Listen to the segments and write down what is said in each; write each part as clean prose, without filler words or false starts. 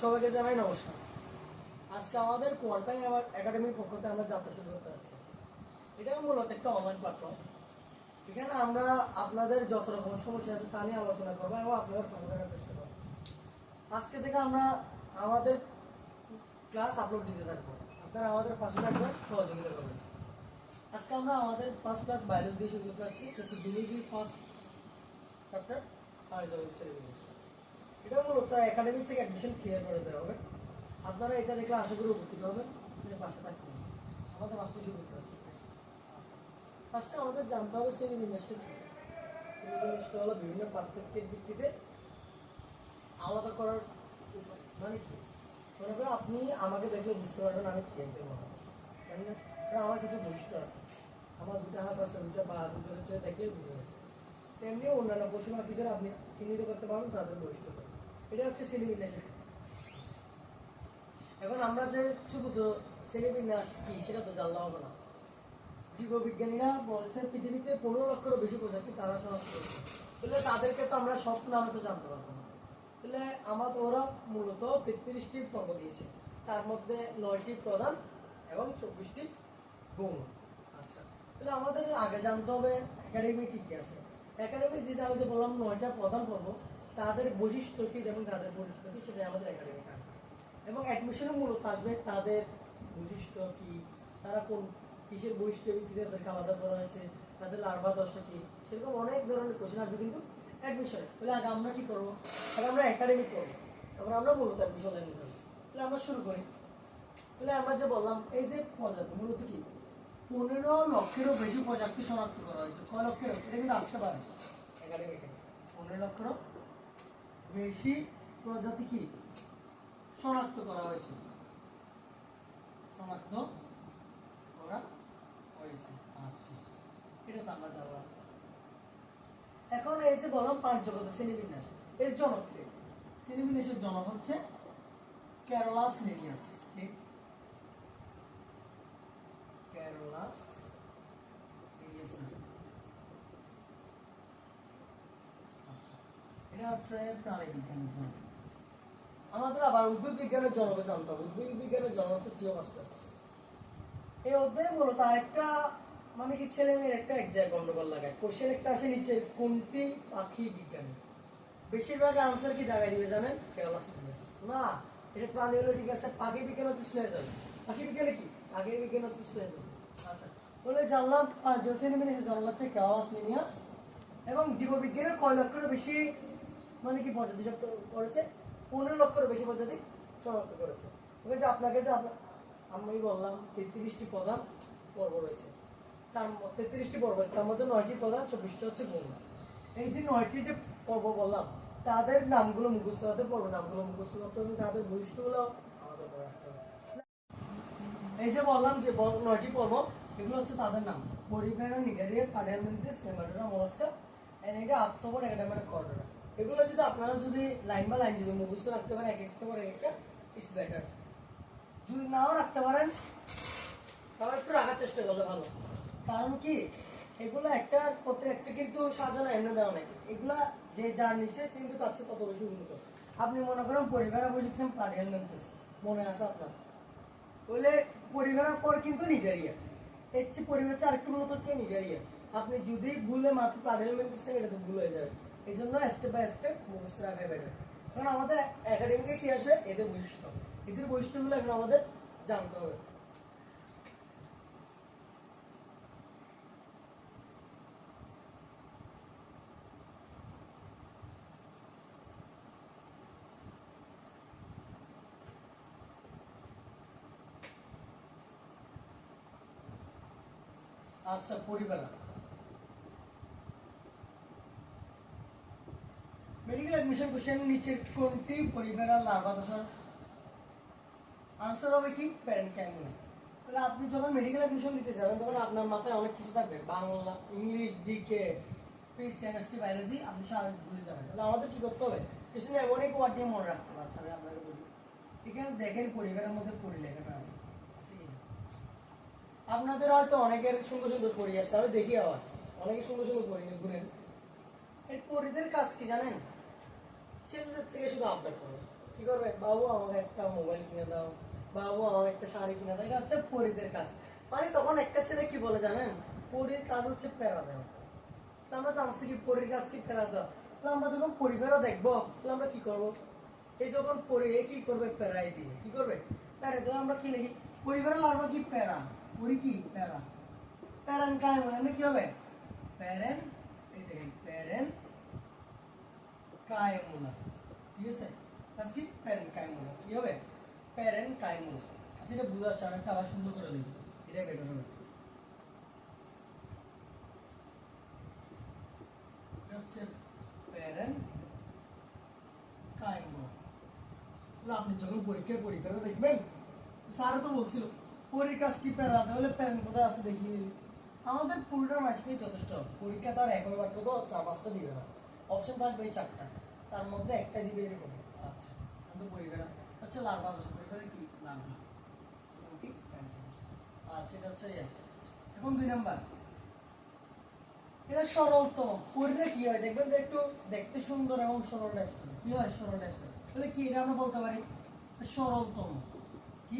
সবাইকে জানাই নমস্কার। আজকে আমাদের কোয়ান্টাম একাডেমির পক্ষ থেকে আমরা যাত্রা শুরু করতে যাচ্ছি। এটা মূলত একটা অনলাইন প্ল্যাটফর্ম। এখানে আমরা আপনাদের যত রকম সমস্যা আছে তা নিয়ে আলোচনা করবো এবং আপনাদের পাশে থাকার চেষ্টা করবো। আজকে থেকে আমরা আমাদের ক্লাস আপলোড দিতে থাকবো। আপনারা আমাদের পাশে থাকবেন, সহযোগিতা করবেন। আজকে আমরা আমাদের ফার্স্ট ক্লাস বায়োলজি দিয়ে শুরু করতে যাচ্ছি। জুলজি ফার্স্ট চ্যাপ্টার আর এটা মূলত একাডেমি থেকে অ্যাডমিশন ক্লিয়ার করে দেওয়া হবে। আপনারা এটা দেখলে আশা করি উপকৃত হবেন, পাশে থাকবেন। আমাদের বাস্তব শুরু করতে আছে। ফার্স্টে আমাদের জানতে হবে শ্রেণী বিন্যাসটা কি। শ্রেণী বিন্যাসটা হলো বিভিন্ন পার্থক্যের ভিত্তিতে আলাদা করার উপায়। মানে কি, মনে করেন আপনি আমাকে দেখলে বুঝতে পারবেন আমি কি একজন মানুষ, তাই না? আমার কিছু বৈশিষ্ট্য আছে, আমার দুটা হাত আছে, দুটা পা আছে, দুটো চোখে দেখলেই বুঝতে পারবেন। তেমনি অন্যান্য পশু পাখিদের আপনি চিহ্নিত করতে পারবেন তাদের বৈশিষ্ট্য। এটা হচ্ছে শ্রেণীবিন্যাসের কাজ। এখন আমরা যে শুধু তো শ্রেণীবিন্যাস কি সেটা তো জানলাম হবে না। জীববিজ্ঞানীরা বলছেন পৃথিবীতে 15 লক্ষেরও বেশি প্রজাতি তারা শনাক্ত করেছে। তাহলে তাদেরকে তো আমরা সব নামে তো জানতে পারবো না। তাহলে আমাদের ওরা মূলত 33টি পর্ব দিয়েছে, তার মধ্যে 9টি প্রধান এবং 24টি গৌণ। আচ্ছা, তাহলে আমাদের আগে জানতে হবে একাডেমি কি কি আছে। একাডেমি যে আমি যে বললাম 9টা প্রধান পর্ব, তাদের বৈশিষ্ট্য কি এবং তাদের পরিচিত কি সেটাই আমাদের একাডেমি কাজ। এবং অ্যাডমিশনের মূলত আসবে তাদের বৈশিষ্ট্য কি, তারা কোন কিসের বৈশিষ্ট্য ভিত্তিতে তাদেরকে আলাদা করা হয়েছে, তাদের লার্ভা দশা কি, সেরকম অনেক ধরনের কোশ্চেন আসবে কিন্তু অ্যাডমিশন। তাহলে আগে আমরা কি করবো, তাহলে আমরা একাডেমিক করবো, তারপর আমরা মূলত অ্যাডমিশন লাইনে যাবো। তাহলে আমরা শুরু করি। তাহলে আমরা যে বললাম এই যে প্রজাতি মূলত কি 15 লক্ষেরও বেশি প্রজাতি শনাক্ত করা হয়েছে। কয় লক্ষেরও, এটা কিন্তু আসতে পারে একাডেমিকে। 15 লক্ষেরও বেশি প্রজাতি কি শনাক্ত করা হয়েছে, শনাক্ত করা হয়েছে। আচ্ছা, এটা তো আমরা জানলাম। এখন এই যে বললাম 5 জগতের শ্রেণীবিন্যাস, এর জনক কে? শ্রেণীবিন্যাসের জনক হচ্ছে ক্যারোলাস লিনিয়াস। Carolus Linnaeus. আচ্ছা, এটা হচ্ছে প্রাণী বিজ্ঞানের জনক। আমাদের আবার উদ্ভিদ বিজ্ঞানের জনক জানতে হবে। উদ্ভিদ বিজ্ঞানের জনক হচ্ছে থিওফ্রাস্টাস। এই অধ্যায়ে মূলত একটা মানে কি ছেলে মেয়ের একটা এক জায়গায় গন্ডগোল লাগায়। কোশ্চেন একটা আসে নিচে, কোনটি পাখি বিজ্ঞানী? বেশিরভাগ আনসার কি জায়গায় দিবে জানেন? Carolus Linnaeus. না, এটা প্রাণী হলো ঠিক আছে, পাখি বিজ্ঞান হচ্ছে স্লেজার। পাখি বিজ্ঞানে কি, পাখি বিজ্ঞান হচ্ছে স্লেজার। আচ্ছা, তাহলে জানলাম শ্রেণীবিন্যাসের জনক হচ্ছে ক্যারোলাস লিনিয়াস। এবং জীববিজ্ঞানের কয় লক্ষেরও বেশি মানে কি প্রজাতি শনাক্ত করেছে? 15 লক্ষেরও বেশি প্রজাতি শনাক্ত করেছে। যে আপনাকে যে আমি বললাম 33টি প্রধান পর্ব রয়েছে, তার 33টি পর্ব, তার মধ্যে 9টি প্রধান, 24টা হচ্ছে গৌণ। এই যে 9টি যে পর্ব বললাম তাদের নামগুলো মুখস্থ হতে, পর্ব নামগুলো মুখস্থ করতে হবে, তাদের বৈশিষ্ট্যগুলো আমাদের পড়ে আসতে হবে। এই যে বললাম যে 9টি পর্ব, এগুলো হচ্ছে তাদের নাম: পরিফেরা, নিডারিয়া, পাডিয়ালমেন্টিস, নেমাটোরা, মোলাস্কা, অ্যানেডা, আর্থ্রোপোড, একাডেমিক কর্ডোরা। এগুলো যদি আপনারা যদি লাইন বা লাইন যদি মুখস্থ রাখতে পারেন, এক একটা করে একটা ইটস বেটার। যদি নাও রাখতে পারেন তাহলে একটু রাখার চেষ্টা করলে ভালো। কারণ কি, এগুলো একটা প্রত্যেকটা কিন্তু সাজানো এমনি দেওয়া নাকি, এগুলা যে যার নিচে কিন্তু তার চেয়ে তত বেশি উন্নত। আপনি মনে করেন পরিফেরা বুঝেছেন, পাডিয়ালমেন্টিস মনে আছে আপনার, বলে পরিফেরার পর কিন্তু নিডারিয়া, এর চেয়ে পরিবেশ আরেকটু উন্নত কে নিডারিয়া। আপনি যদি ভুলে মাত্র পাডিয়ালমেন্টিস এটা তো ভুল হয়ে যাবে। এই জন্য স্টেপ বাই স্টেপ মুখস্থ রাখাই বেটার। কারণ আমাদের একাডেমিকে কি আসবে, এদের বৈশিষ্ট্য, এদের বৈশিষ্ট্যগুলো এখন আমাদের জানতে হবে। আচ্ছা, পরিবার মেডিকেল অ্যাডমিশন কোশ্চেন নিচে কোনটি পরিবারের লার্ভা দশার আনসার হবে কি প্যারেন্ট ক্যামিনা। তাহলে আপনি যখন মেডিকেল অ্যাডমিশন দিতে যাবেন তখন আপনার মাথায় অনেক কিছু থাকবে, Bangla, English, GK, physics, chemistry, biology, আপনি স্বাভাবিক ভুলে যাবেন। তাহলে আমাদের কি করতে হবে, কিছু এমন এক ওয়ার্ড নিয়ে মনে রাখতে পারছে। আমি আপনাকে বলি, এখানে দেখেন পরিবারের মধ্যে পরিলেখাটা আছে। আপনাদের হয়তো অনেকের সুন্দর সুন্দর পরি আছে, আমি দেখি আবার অনেকে সুন্দর সুন্দর পরি নিয়ে ঘুরেন। এই পরিদের কাজ কি জানেন? ছেলেদের থেকে শুধু আবদার করে, কি করবে, বাবু আমাকে একটা মোবাইল কিনে দাও, বাবু আমাকে একটা শাড়ি কিনে দাও, এটা হচ্ছে পরীদের কাজ। মানে তখন একটা ছেলে কি বলে জানেন, পরীর কাজ হচ্ছে প্যারা দেওয়া। তো আমরা জানছি কি পরীর কাজ কি প্যারা দেওয়া। তো আমরা যখন পরিবারও দেখবো, তাহলে আমরা কি করবো, এই যখন পরি এ কি করবে, প্যারাই দিবে, কি করবে, প্যারা। তো আমরা কি লিখি, পরিবারের লার্ভা কি প্যারা, পরি কি প্যারা। প্যারেন্ট কায় মানে কি হবে, প্যারেন্ট, এই দেখেন প্যারেন্ট কায়মুলা, ঠিক আছে। আজ কি প্যারেন্ট কায়মুলা কি হবে, প্যারেন্ট কায়মুলা। আচ্ছা এটা বুঝার সাথে একটা আবার সুন্দর করে লিখি, এটা বেটার হবে। এটা হচ্ছে প্যারেন্ট কায়মুলা। আপনি যখন পরীক্ষায় পরীক্ষাটা দেখবেন, স্যারও তো বলছিল পরীর কাজ কি প্যারা, তাহলে প্যারেন্ট কোথায় আছে দেখি। আমাদের পুরোটা মাসকেই যথেষ্ট, পরীক্ষা তো আর একই মাত্র তো 4-5টা দিবে না, অপশন থাকবে এই 4টা, তার মধ্যে একটা দিবে এরকম। আচ্ছা কিন্তু পরিবার হচ্ছে লার্ভা দোষ, পরিবারের কি লার্ভা, কি আচ্ছা এটা হচ্ছে এখন 2 নাম্বার, এটা সরলতম। পরিরে কি হয় দেখবেন যে একটু দেখতে সুন্দর এবং সরল টাইপস, কি হয় সরল টাইপস, তাহলে কি এটা আমরা বলতে পারি সরলতম, কি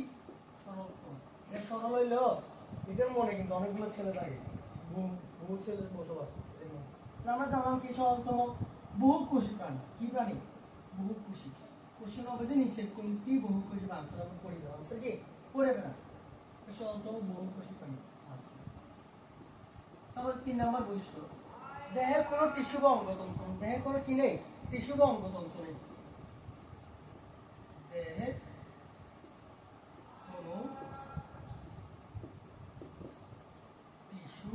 সরলতম। এটা সরল হইলেও এদের মনে কিন্তু অনেকগুলো ছেলে থাকে, বহু ছেলের বসবাস এর মধ্যে। তাহলে আমরা জানলাম কি সরলতম, বহুকোষী প্রাণী, কি প্রাণী, বহুকোষী। কোশ্চেন হবে যে নিচের কোনটি বহুকোষী, আনসার আমরা পড়ি না, আনসার কি পড়বে না, সরলতম বহুকোষী প্রাণী। আচ্ছা তারপর 3 নাম্বার বৈশিষ্ট্য, দেহে কোনো টিস্যু বা অঙ্গতন্ত্র, দেহে কোনো কি নেই, টিস্যু বা অঙ্গতন্ত্র নেই, দেহে কোনো টিস্যু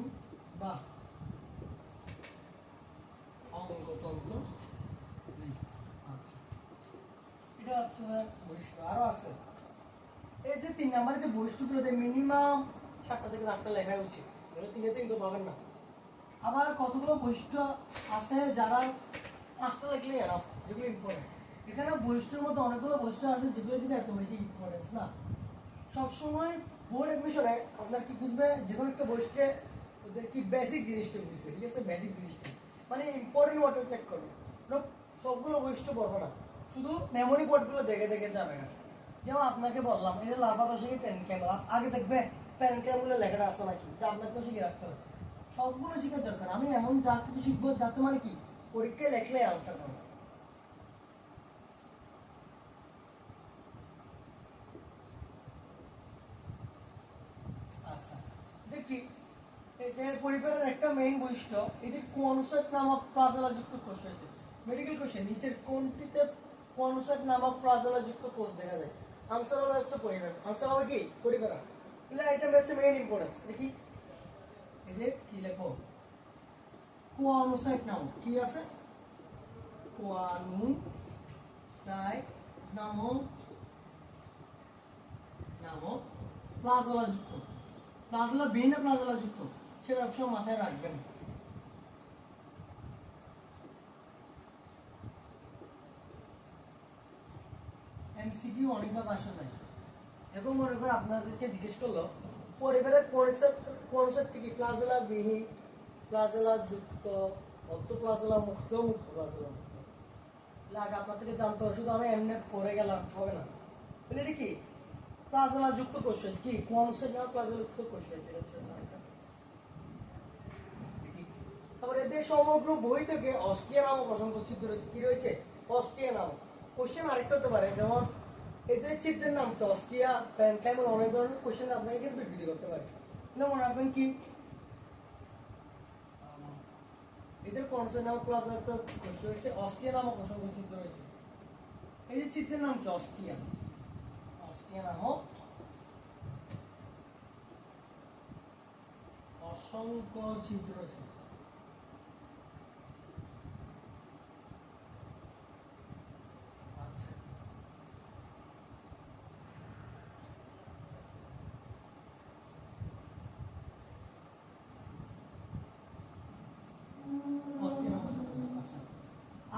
বা অঙ্গতন্ত্র নেই। আচ্ছা এটা হচ্ছে বৈশিষ্ট্য, আরো আছে। এই যে 3 নাম্বারে যে বৈশিষ্ট্যগুলোতে মিনিমাম 7টা থেকে 8টা লেখা উচিত, তাহলে 3 তো পাবেন না। আবার কতগুলো বৈশিষ্ট্য আছে যারা 5টা লিখলেই এনাফ, যেগুলো ইম্পর্টেন্ট। এখানে বৈশিষ্ট্যের মধ্যে অনেকগুলো বৈশিষ্ট্য আছে যেগুলো কিন্তু এত বেশি ইম্পর্টেন্স না। সবসময় বোর্ড এডমিশনে আপনার কি বুঝবে, যে কোনো একটা বৈশিষ্ট্যে ওদের কি বেসিক জিনিসটা বুঝবে, ঠিক আছে, বেসিক জিনিসটা মানে ইম্পর্টেন্ট ওয়ার্ডটা চেক করবে। সবগুলো বৈশিষ্ট্য পড়বে না, শুধু মেমোরি ওয়ার্ডগুলো দেখে দেখে যাবে না। যেমন আপনাকে বললাম এই যে লার্ভা দশকে প্যান ক্যামেরা, আগে দেখবে প্যান ক্যামেরা লেখাটা আছে নাকি, এটা আপনাকে শিখে রাখতে হবে। সবগুলো শেখার দরকার, আমি এমন যা কিছু শিখবো যাতে মানে কি পরীক্ষায় লেখলে আনসার করবে। আচ্ছা দেখি এদের পরিবারের একটা মেইন বৈশিষ্ট্য, এদের কোয়ানোসাইট নামক প্লাজেলাযুক্ত কোষ রয়েছে। মেডিকেল কোষে নিচের কোনটিতে কোয়ানোসাইট নামক প্লাজেলাযুক্ত কোষ দেখা যায়, আনসার হবে হচ্ছে পরিবার, আনসার হবে কি পরিবার। তাহলে এটা হচ্ছে মেইন ইম্পর্টেন্স। দেখি এদের কি লেখো, কোয়ানোসাইট নামক কি আছে, কোয়ানোসাইট নামক নামক প্লাজেলাযুক্ত, প্লাজেলা ভিন্ন প্লাজেলাযুক্ত, সেটা অবশ্যই মাথায় রাখবেন। এমসিকিউ অনেকবার আসা যায়। এখন মনে করে আপনাদেরকে জিজ্ঞেস করলো পরিবারের কনসেপ্ট কি, প্লাজেলা বিহীন, প্লাজেলা যুক্ত, অর্থ প্লাজেলা মুক্ত, মুক্ত প্লাজেলা মুক্ত। আগে আপনার থেকে জানতে হবে, শুধু আমি এমনি পড়ে গেলাম হবে না। তাহলে এটা কি প্লাজেলা যুক্ত কোষ রয়েছে, কি কনসেপ্ট না প্লাজেলা যুক্ত কোষ রয়েছে, তারপরে এদের সমগ্র বই থেকে অস্ট্রিয়া নামক অসংখ্য ছিদ্র রয়েছে, কি রয়েছে অস্ট্রিয়া নামক। কোশ্চেন আরেকটা হতে পারে, যেমন এদের ছিদ্রের নাম কি অস্ট্রিয়া, প্যানকাইমন, অনেক ধরনের কোশ্চেন আপনাকে কিন্তু বিবৃতি করতে পারে। তাহলে মনে রাখবেন কি এদের কনসেপ্ট নামক প্লাজেলাযুক্ত কোষ রয়েছে, অস্ট্রিয়া নামক অসংখ্য ছিদ্র রয়েছে। এই যে ছিদ্রের নাম কি অস্ট্রিয়া, অস্ট্রিয়া নামক অসংখ্য ছিদ্র রয়েছে।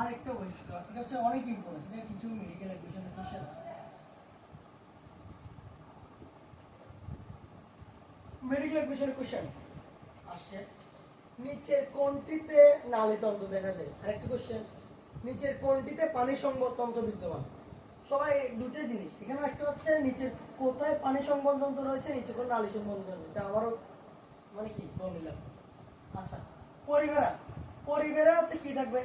আরেকটা বৈশিষ্ট্য, এটা হচ্ছে অনেক ইম্পর্টেন্ট, এটা কিছু মেডিকেল এডুকেশনের কোশ্চেন। মেডিকেল এডুকেশনের কোশ্চেন আসছে, নিচের কোনটিতে নালীতন্ত্র দেখা যায়। আরেকটা কোশ্চেন, নিচের কোনটিতে পানি সংবহন তন্ত্র বিদ্যমান। সবাই দুটো জিনিস এখানে একটা হচ্ছে নিচে কোথায় পানি সংবন্ধন রয়েছে, নিচে কোন নালী সংবন্ধন, এটা আমারও মানে কি বল নিলাম। আচ্ছা, পরিবেড়া, পরিবেড়াতে কি থাকবে?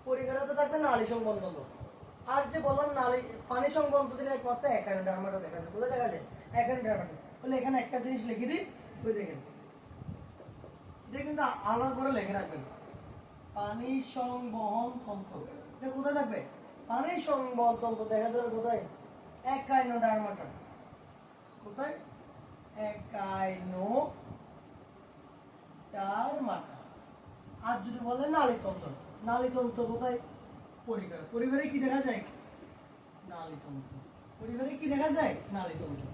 পরিবেড়াতে থাকবে নালী সংবন্ধন। আর যে বললাম নালী পানি সংবন্ধন একমাত্র একানোডার্মাটা দেখা যায়। কোথায় দেখা যায়? একানোডার্মাটা। বলে এখানে একটা জিনিস লিখে দিই, ওই দেখেন এটা কিন্তু আলাদা করে লিখে রাখবেন, পানি সংবহন তন্ত্র। এটা কোথায় থাকবে? পানি সংবহন তন্ত্র দেখা যাবে কোথায়? একাইনোডার্মাটা। কোথায়? একাইনোডার্মাটা। আর যদি বলে নালীতন্ত্র, নালীতন্ত্র কোথায়? পরিবারে। পরিবারে কি দেখা যায়? নালীতন্ত্র। পরিবারে কি দেখা যায়? নালীতন্ত্র।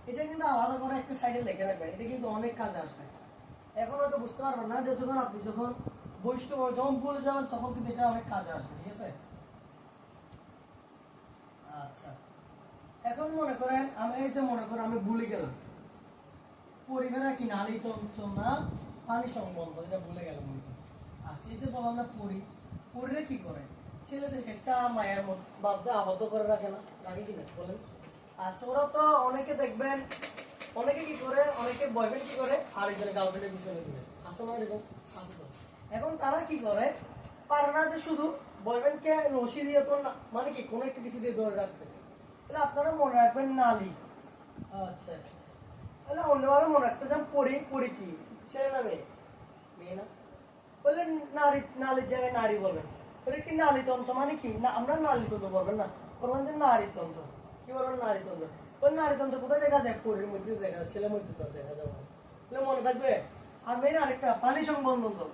এটা কিন্তু আলাদা করে একটা সাইডে লিখে রাখবেন, এটা কিন্তু অনেক কাজে আসবে। এখন হয়তো বুঝতে পারবেন না, যতক্ষণ আপনি যখন বৈষ্ণব যখন ভুলে যাবেন তখন কিন্তু এটা অনেক কাজে আসবে। ঠিক আছে? আচ্ছা, এখন মনে করেন আমি এই যে মনে করেন আমি ভুলে গেলাম পরিবারে কি নালীতন্ত্র না পানি সংবন্ধ, এটা ভুলে গেলাম। আচ্ছা, এই যে বললাম না পরিরে কি করে? ছেলেদেরকে একটা মায়ের মধ্যে আবদ্ধ করে রাখে না, রাখে কিনা বলেন? আচ্ছা, ওরা তো অনেকে দেখবেন, অনেকে কি করে, অনেকে বয়ফ্রেন্ড কি করে আরেকজনের গার্লফ্রেন্ডের পিছনে ঘুরে, আছে না এরকম? আছে তো। এখন তারা কি করে, পারে না যে শুধু বয়ফ্রেন্ডকে রশি দিয়ে তো মানে কি কোনো একটা কিছু দিয়ে ধরে রাখবে। তাহলে আপনারা মনে রাখবেন নালী। আচ্ছা, তাহলে অন্যভাবে মনে রাখতে চান পরি কি ছেলে না মেয়ে? মেয়ে না? বললে নারী, নারীর জায়গায় নারী বলবেন। বলে কি নারীতন্ত্র মানে কি? না, আমরা নারীতন্ত্র বলবেন না, বলবেন যে নারীতন্ত্র। কি বলবেন? নারীতন্ত্র। বলে নারীতন্ত্র কোথায় দেখা যায়? পরির মধ্যে দেখা যায়, ছেলের মধ্যে তো দেখা যাবে না। তাহলে মনে থাকবে। আর মেন আরেকটা পানি সংবন্ধন তো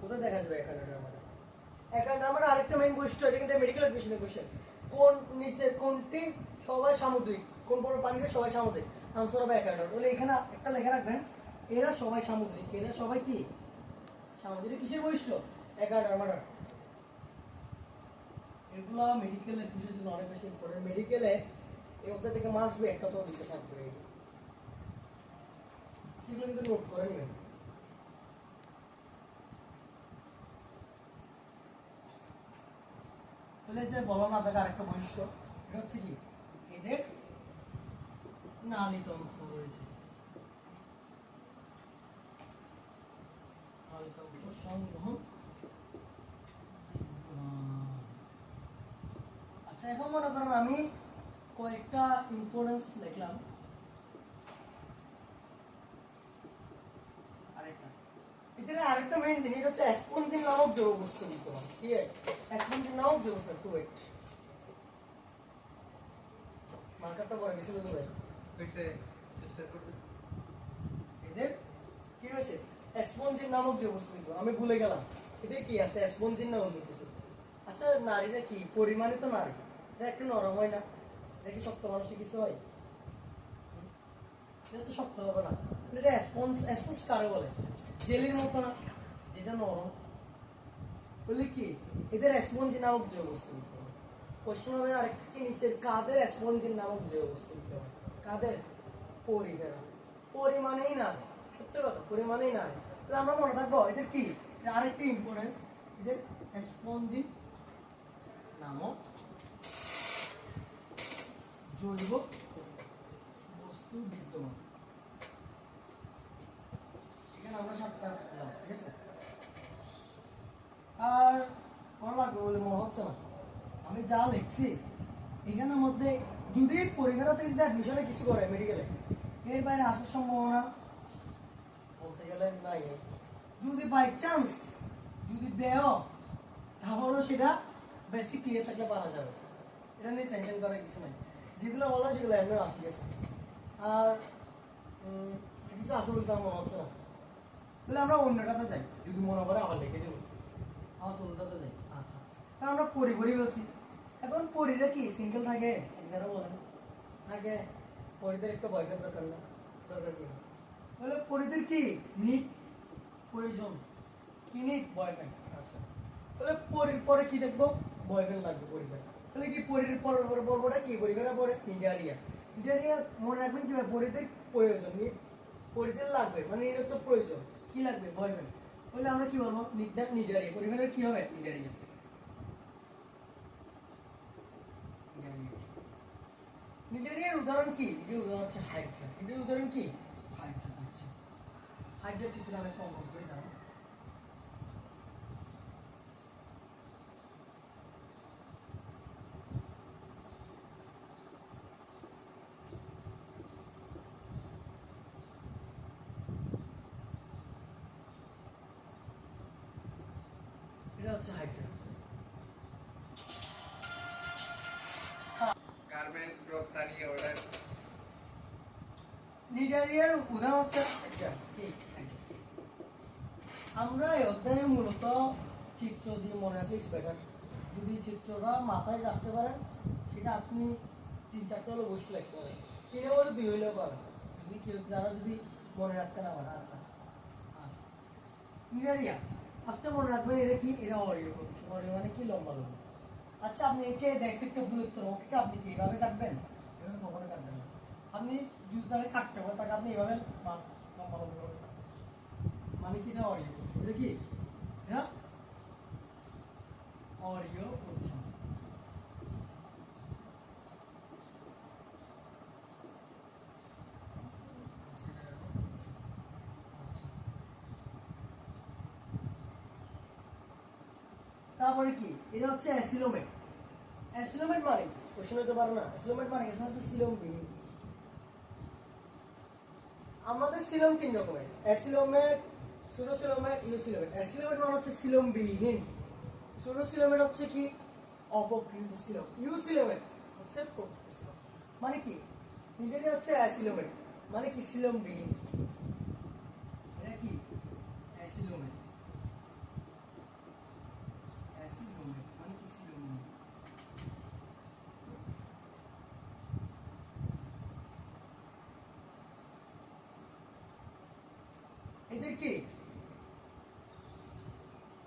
কোথায় দেখা যাবে? এখানে এখানে আমার আরেকটা মেইন কোশ্চেন, এটা কিন্তু মেডিকেল এডমিশনের কোশ্চেন। কোন নিচে কোনটি সবাই সামুদ্রিক, কোন বড় পানিতে সবাই সামুদ্রিক? আনসার হবে একাডার। বলে এখানে একটা লেখা রাখবেন, এরা সবাই সামুদ্রিক। এরা সবাই কি সামুদ্রিক? কিসের বৈশিষ্ট্য? একাডার মাডার। এগুলো মেডিকেলের বিষয়ের জন্য অনেক বেশি ইম্পর্টেন্ট। মেডিকেলে এই অধ্যায় থেকে মাস বি একটা তো দিতে থাকবে, সেগুলো কিন্তু নোট করে নেবেন। তাহলে যে বললাম আপনাকে আরেকটা বৈশিষ্ট্য, এটা হচ্ছে কি এদের নালীতন্ত্র রয়েছে। নালীতন্ত্র সংবহন। আচ্ছা, এখন মনে করেন আমি কয়েকটা ইম্পর্টেন্স লিখলাম। আরেকটা এটা আরেকটা মেইন জিনিস হচ্ছে অ্যাসপেনজিন নামক যৌগ বস্তু বিদ্যমান। ঠিক আছে? অ্যাসপেনজিন নামক যৌগ বস্তু। টু ওয়েট, মার্কারটা পরে গেছিল তো ভাই, কইছে চেষ্টা করতে। এদের কি হয়েছে? অ্যাসপেনজিন নামক যৌগ বস্তু বিদ্যমান। আমি ভুলে গেলাম এদের কি আছে, অ্যাসপেনজিন না অন্য কিছু। আচ্ছা, নারীরা কি পরিমাণে তো নারী, এটা একটু নরম হয় না? এটা কি শক্ত মানুষের কিছু হয়? এটা তো শক্ত হবে না। এটা অ্যাসপন্স কারে বলে? জেলির মতো না, যেটা নরম। বলে কি এদের অ্যাসপঞ্জিন নামক যে বস্তু কোশ্চেন হবে আরেকটি নিচের, কাদের অ্যাসপঞ্জিন নামক যে বস্তু কাদের? পরিবেরা। পরিমাণেই না, সত্যি কথা, পরিমাণেই না। তাহলে আমরা মনে থাকবো এদের কি আরেকটি ইম্পর্টেন্স, এদের অ্যাসপঞ্জিন নামক জৈব বস্তু বিদ্যমান। এখানে আমরা সাতটা পেলাম। ঠিক আছে? আর ভালো লাগবে বলে মনে হচ্ছে না। আমি যা লিখছি এখানের মধ্যে যদি পরিবার থেকে যদি অ্যাডমিশনে কিছু করে মেডিকেলে, এর বাইরে আসার সম্ভাবনা বলতে গেলে নাই। যদি বাই চান্স যদি দেও, তাহলেও সেটা বেশি ক্লিয়ার থাকলে পারা যাবে। এটা নিয়ে টেনশন করার কিছু নাই। যেগুলো বললাম সেগুলো এমনি আসে গেছে। আর কিছু আসে বলতে আমার মনে হচ্ছে না। তাহলে আমরা অন্যটাতে যাই, যদি মনে করে আবার লিখে দেবো। আমার তো অন্যটাতে যাই। আচ্ছা, কারণ আমরা পরি বলছি। এখন পরিরা কি সিঙ্গেল থাকে? আপনারা বলেন থাকে? পরিদের একটা বয়ফ্রেন্ড দরকার না? দরকার কি? তাহলে পরিদের কি নিট প্রয়োজন? কি নিট? বয়ফ্রেন্ড। আচ্ছা, তাহলে পরির পরে কি দেখবো? বয়ফ্রেন্ড লাগবে পরিবার। তাহলে কি পরির পরের পরে বলবোটা কি? পরিবারের পরে ইন্ডিয়ারিয়া। ইন্ডিয়ারিয়া মনে রাখবেন কি? পরিদের প্রয়োজন, নিট পরিদের লাগবে, মানে এটা তো প্রয়োজন। কি লাগবে? বয়ফ্রেন্ড। তাহলে আমরা কি বলবো? নিট না নিডারিয়া। পরিবারের কি হবে? নিডারিয়া। উদাহরণ কি? এটার উদাহরণ হচ্ছে হাইড্রা। এটার উদাহরণ কি? হাইড্রা। আচ্ছা, হাইড্রা চিত্র আমি অঙ্কন করে দাও। এটা হচ্ছে হাইড্রা। গার্মেন্টস রপ্তানি অর্ডার নিডারিয়ার উদাহরণ হচ্ছে এটা কি? আমরা এই অধ্যায়ে মূলত চিত্র দিয়ে মনে রাখলে বেটার। যদি চিত্রটা মাথায় রাখতে পারেন, সেটা আপনি 3-4টা হলে বসে লিখতে পারেন, 3 বলে 2 হইলেও পারেন, যদি কেউ যারা যদি মনে রাখতে না পারে। আচ্ছা আচ্ছা, নিডারিয়া ফার্স্টে মনে রাখবেন এটা কি? এটা অরিও প্রদূষণ। অরিও মানে কি? লম্বা লম্বা। আচ্ছা, আপনি একে দেখতে একটা ফুলের তোর ওকে আপনি কি এইভাবে কাটবেন? এভাবে কখনো কাটবেন না। আপনি যদি তাকে কাটতে পারেন, তাকে আপনি এইভাবে লম্বা লম্বা করে কাটবেন। মানে কি? এটা অরিও প্রদূষণ। এটা কি? এটা অরিও প্রদূষণ। তারপরে কি? এটা হচ্ছে অ্যাসিলোমেট। অ্যাসিলোমেট মানে কোশ্চেন হতে পারে না। অ্যাসিলোমেট মানে এখানে হচ্ছে সিলোম বিহীন। আমাদের সিলোম 3 রকমের: অ্যাসিলোমেট, সুডোসিলোমেট, ইউসিলোমেট। অ্যাসিলোমেট মানে হচ্ছে সিলোম বিহীন। সুডোসিলোমেট হচ্ছে কি? অপকৃত সিলোম। ইউসিলোমেট হচ্ছে প্রকৃত সিলোম। মানে কি? নিচেটা হচ্ছে অ্যাসিলোমেট মানে কি? সিলোম বিহীন। এটা কি? অ্যাসিলোমেট। অ্যাসিলোমেট মানে কি? সিলোম বিহীন। এদের কি?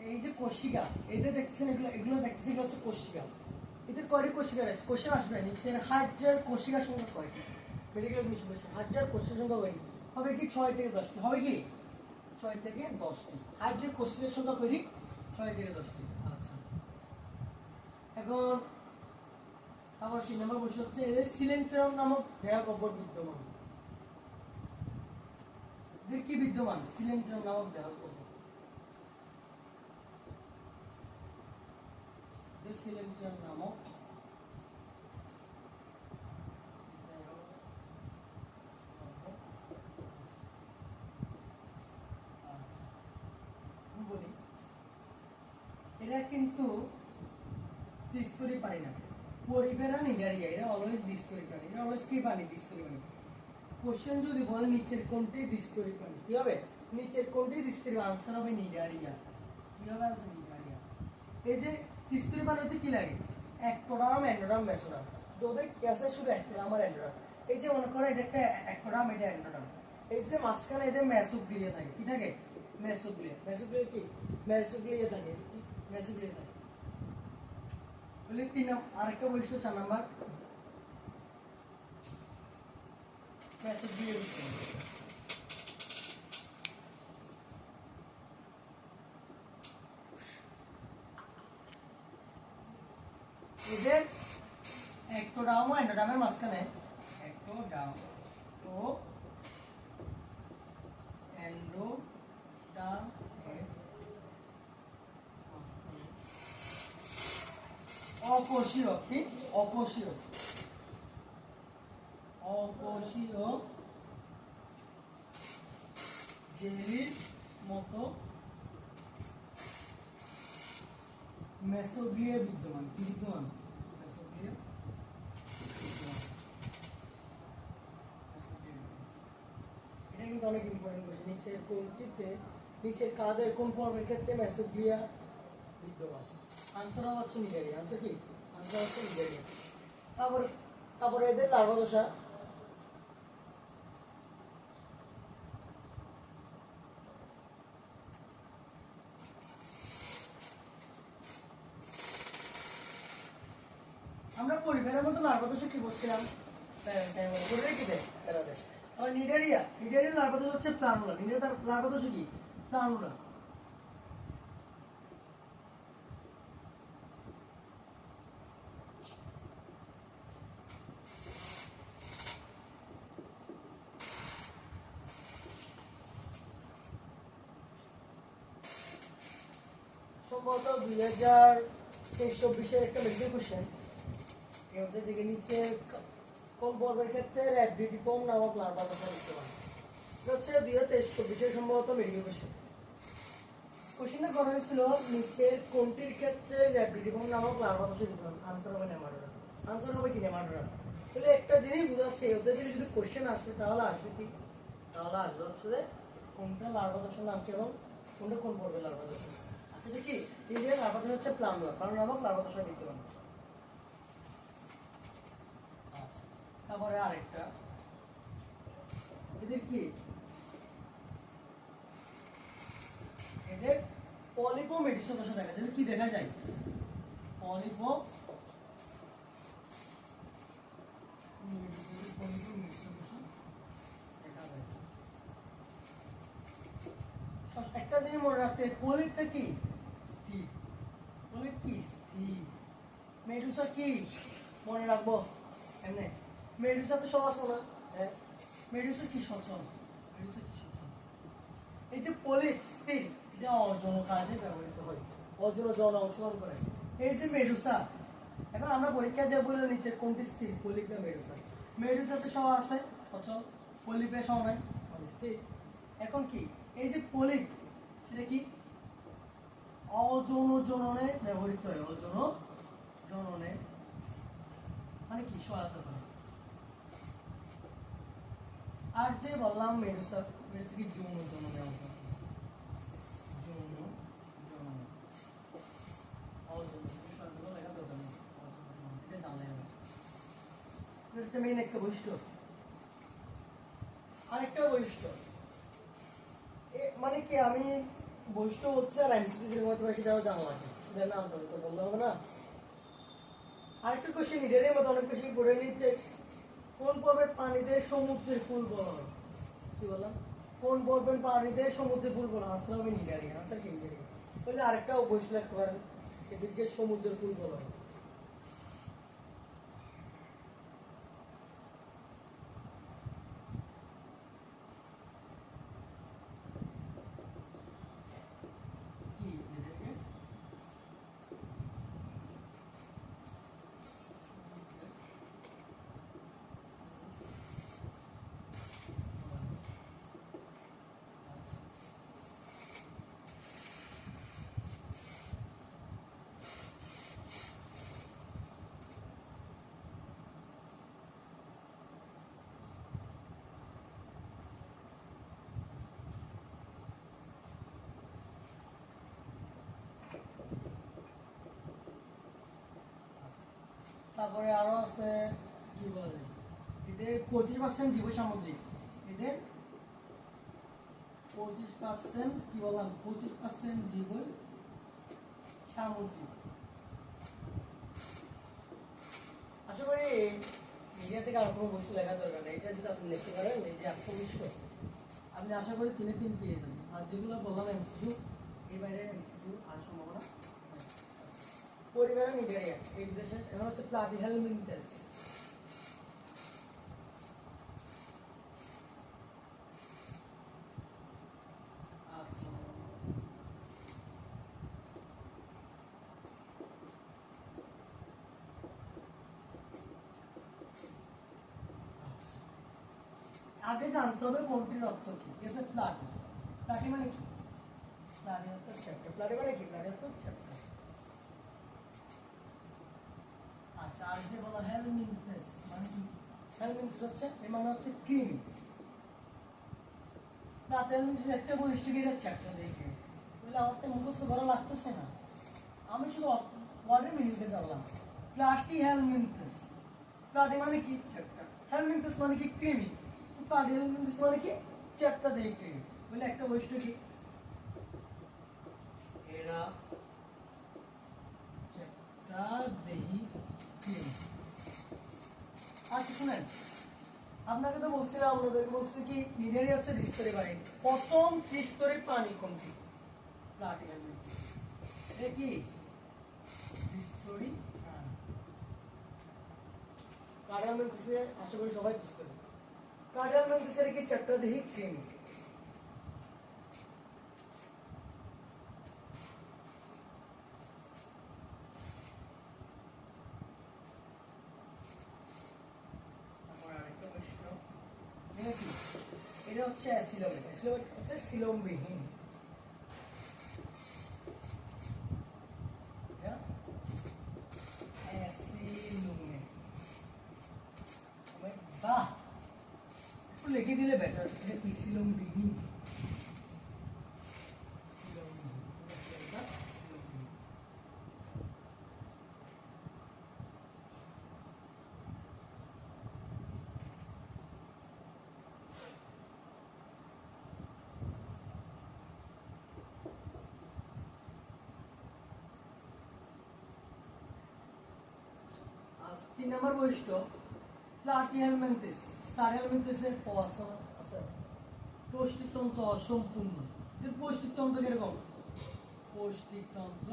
এই যে কোষিকা, এদের দেখছেন, এগুলো এগুলো দেখতেছি, এগুলো হচ্ছে কোষিকা। এদের কয়টি কোষিকা রয়েছে? কোশ্চেন আসবে নিচে, হাজার কোষিকার সংখ্যা কয়টি? মেডিকেল এডমিশন কোশ্চেন, হাজার কোষের সংখ্যা কয়টি? হবে কি? 6 থেকে 10টি। হবে কি? 6 থেকে 10টি। হাজার কোষের সংখ্যা কয়টি? 6 থেকে 10টি। আচ্ছা, এখন আবার 3 নম্বর প্রশ্ন হচ্ছে, এদের সিলেন্ট্রন নামক দেহ গহ্বর বিদ্যমান। এদের কি বিদ্যমান? সিলেন্ট্রন নামক দেহ গহ্বর। সিলেন্ট্রন নামক বলি, এরা কিন্তু দ্বিস্তরী পানি না। পরিবেরা নিডারিয়া, এরা অলওয়েজ দ্বিস্তরী প্রাণী। এরা অলওয়েজ কি পানি? দ্বিস্তরী পানি। কোশ্চেন যদি বলে নিচের কোনটি দ্বিস্তরী প্রাণী, কি হবে? নিচের কোনটি দ্বিস্তরী? আনসার হবে নিডারিয়া। কি হবে আনসার? নিডারিয়া। এই যে দ্বিস্তরী পানিতে কি লাগে? Ectoderm, endoderm, mesoderm. তো ওদের কি আছে? শুধু অ্যাক্টোডার্ম আর এন্ডোডার্ম। এই যে মনে করো এটা একটা অ্যাক্টোডার্ম, এটা এন্ডোডার্ম। এই যে মাঝখানে এদের মেসোগ্লিয়া থাকে। কি থাকে? মেসোগ্লিয়া। মেসোগ্লিয়া কি? মেসোগ্লিয়া থাকে। কি? মেসোগ্লিয়া থাকে। বলি 3 আরেকটা বৈশিষ্ট্য 4 নাম্বার, মেসোগ্লিয়া। এদের একটোডার্ম ও এন্ডোডার্মের মাঝখানে, একটোডার্ম ও এন্ডোডার্ম অকোষীয়, কি? অকোষীয়, অকোষীয় জেলির মতো মেসোগ্লিয়া বিদ্যমান। কি বিদ্যমান? মেসোগ্লিয়া বিদ্যমান। এটা কিন্তু অনেক ইম্পর্টেন্ট কোশ্চেন। নিচের কোনটিতে, নিচের কাদের কোন পর্বের ক্ষেত্রে মেসোগ্লিয়া বিদ্যমান? আনসার হচ্ছে নিডারিয়া। আনসার কি? আনসার হচ্ছে নিডারিয়া। তারপরে তারপরে এদের লার্ভা দশা। আমরা পরিবারের মতো লার্ভা দশা কি বলছিলাম? মনে রেখে দেয় এরা দেয়। আর নিডারিয়া, নিডারিয়ার লার্ভা দশা হচ্ছে প্লানুলা। নিডারিয়ার লার্ভা দশা কি? প্লানুলা। সম্ভবত 2023-24 একটা মেডিকেল কোশ্চেন। এর দিকে নিচে কোন পর্বের ক্ষেত্রে র্যাপিডিটিপম নামক লার্ভা দশা দেখতে পান? এটা হচ্ছে 2023-24 সম্ভবত মেডিকেল কোশ্চেন। কোশ্চেনটা করা হয়েছিল নিচের কোনটির ক্ষেত্রে র্যাপিডিটিপম নামক লার্ভা দশা দেখতে পান? আনসার হবে নেমাটোডা। আনসার হবে কি নেমাটোডা? তাহলে একটা জিনিস বোঝাচ্ছে ওদের থেকে যদি কোশ্চেন আসে তাহলে আসবে কি? তাহলে আসবে হচ্ছে যে কোনটা লার্ভা দশার নাম কি এবং কোনটা কোন পর্বের লার্ভা দশা। আচ্ছা দেখি এই যে লার্ভা দশা হচ্ছে প্লামুলা, কারণ নামক লার্ভা দশা বিদ্যমান। আচ্ছা তারপরে আরেকটা এদের কি এদের পলিপো মেডিসো দশা দেখা যায়। কি দেখা যায়? পলিপো একটা জিনিস মনে রাখতে, পলিপটা কি স্থির, পলিপ কি স্থির, মেডুসা কি মনে রাখবো এমনি, মেডুসা তো সহজ না, হ্যাঁ মেডুসা কি সচল, মেডুসা কি সচল। এই যে পলিপ স্থির, এটা অযৌন কাজে ব্যবহৃত হয়, অযৌন যৌন অংশগ্রহণ করে। এই যে মেডুসা, এখন আমরা পরীক্ষায় যে বলে নিচে কোনটি স্থির, পলিপ না মেডুসা? মেডুসাতে সহ আছে সচল, পলিপে সহ নাই স্থির। এখন কি এই যে পলিপ সেটা কি অযৌন জননে ব্যবহৃত হয়, অযৌন জননে মানে কি সহায়তা করে। আর যে বললাম মেডুসা, মেডুসা কি যৌন জননে অংশ, যৌন জননে অযৌন শব্দগুলো লেখা দরকার নেই, এটা জানলে হবে। এটা হচ্ছে মেইন একটা বৈশিষ্ট্য। আরেকটা বৈশিষ্ট্য মানে কি আমি বৈশিষ্ট্য হচ্ছে আর এমসিকিউ যেরকম হতে পারে সেটাও জানা লাগে, সেটা না আন্দাজ তো বললে হবে না। আরেকটা কোশ্চেন এটারই মতো অনেক কোশ্চেন পড়ে নিচ্ছে, কোন পর্বের পানিতে সমুদ্রের ফুল বলা হয়? কি বললাম? কোন পর্বের পানিতে সমুদ্রের ফুল বলা হয়? আনসার হবে নিডারি, আনসার কি নিডারি। তাহলে আরেকটা বৈশিষ্ট্য লিখতে পারেন, এদেরকে সমুদ্রের ফুল বলা হয়। কি এদেরকে তারপরে আরো আছে কি বলা যায়, এদের 25% জীব সামুদ্রিক, এদের 25% কি বললাম 25% জীব সামুদ্রিক। আশা করি মিডিয়া থেকে আর কোনো বস্তু লেখার দরকার নেই, এটা যদি আপনি লিখতে পারেন এই যে আত্মবিষ্ট আপনি আশা করি 3-3 পেয়ে যাবেন। আর যেগুলো বললাম এমসিকিউ এই বাইরে এমসিকিউ আর সম্ভাবনা নাই। পরিবারের মিডিয়া এই দুটো শেষ। এখন হচ্ছে প্লাটিহেলমিনথেস। আচ্ছা আগে জানতে হবে কোনটির অর্থ কি, ঠিক আছে? প্লাটি, প্লাটি মানে কি? প্লাটি অর্থ চ্যাপ্টার, প্লাটি মানে কি? প্লাটি অর্থ চ্যাপ্টার। আচ্ছা আর যে বলা হেলমিনথেস মানে কি? হেলমিনথেস হচ্ছে এর মানে হচ্ছে কৃমি। রাতে হেলমিনথেস একটা বৈশিষ্ট্য কি, এটা চ্যাপ্টার দেখে বলে আমার তো মুখস্থ করা লাগতেছে না, আমি শুধু ওয়ার্ডের মিনিংটা জানলাম। প্লাটি হেলমিনথেস, প্লাটি মানে কি? চ্যাপ্টার। হেলমিনথেস মানে কি? কৃমি। প্লাটি হেলমিনথেস মানে কি? চ্যাপ্টার দেখে বলে একটা বৈশিষ্ট্য কি, এরা চ্যাপ্টার দেহি কৃমি। আচ্ছা শুনেন, আপনাকে তো বলছিলাম, আপনাদেরকে বলছি কি নিডারি হচ্ছে দ্বিস্তরী প্রাণী। প্রথম ত্রিস্তরী প্রাণী কোনটি? প্লাটি হেলমিনথেস। এটা কি ত্রিস্তরী প্রাণী? প্লাটি হেলমিনথেসে আশা করি সবাই ত্রিস্তরী। প্লাটি হেলমিনথেসের কি চ্যাপ্টার দেহি কৃমি। হচ্ছে অ্যাসিলোমেট। অ্যাসিলোমেট হচ্ছে সিলোমবিহীন। অ্যাসিলোমেট। বাহ, একটু লিখে দিলে বেটার। এটা কি সিলোমবিহীন? সিলোমবিহীন। আর 3 নম্বর বৈশিষ্ট্য প্লাটিহেলমিনথেস। প্লাটিহেলমিনথেসের আছে পৌষ্টিকতন্ত্র অসম্পূর্ণ। এর পৌষ্টিকতন্ত্র কিরকম? পৌষ্টিকতন্ত্র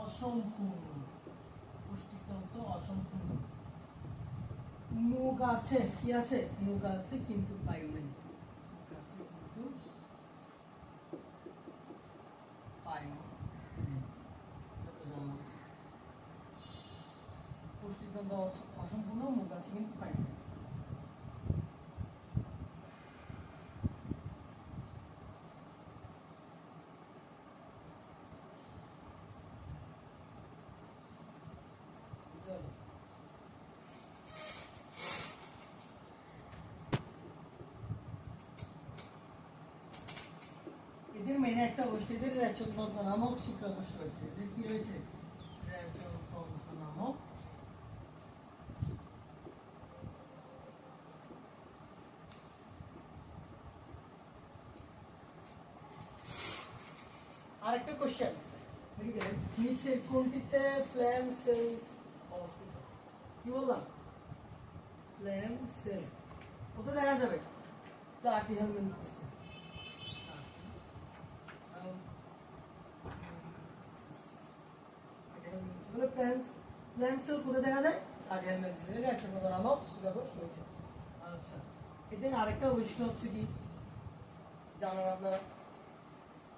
অসম্পূর্ণ। পৌষ্টিকতন্ত্র অসম্পূর্ণ। মুখ আছে, কি আছে? মুখ আছে কিন্তু পায়ু নেই। মুখ আছে কিন্তু পায়ু নেই। এটা তো জানলাম। পুষ্টিতন্ত্র অসম্পূর্ণ, মুখ আছে কিন্তু পাই না। এদের মেনে একটা বৈশিষ্ট্য, এদের রেচনতন্ত্র নামক শিক্ষা কোষ রয়েছে। এদের কি রয়েছে? রেচনতন্ত্র নামক আরেকটা কোশ্চেন নিচে কোনটিতে ফ্ল্যাম সেল অবস্থিত? কি বললাম? ফ্ল্যাম সেল কোথায় দেখা যাবে? প্লাটিহেলমিনথেস। ফ্ল্যাম সেল কোথায় দেখা যায়? প্লাটিহেলমিনথেস। এর একটা কথা নামক শিক্ষা কোষ রয়েছে। আচ্ছা, এদের আরেকটা বৈশিষ্ট্য হচ্ছে কি জানার আপনারা?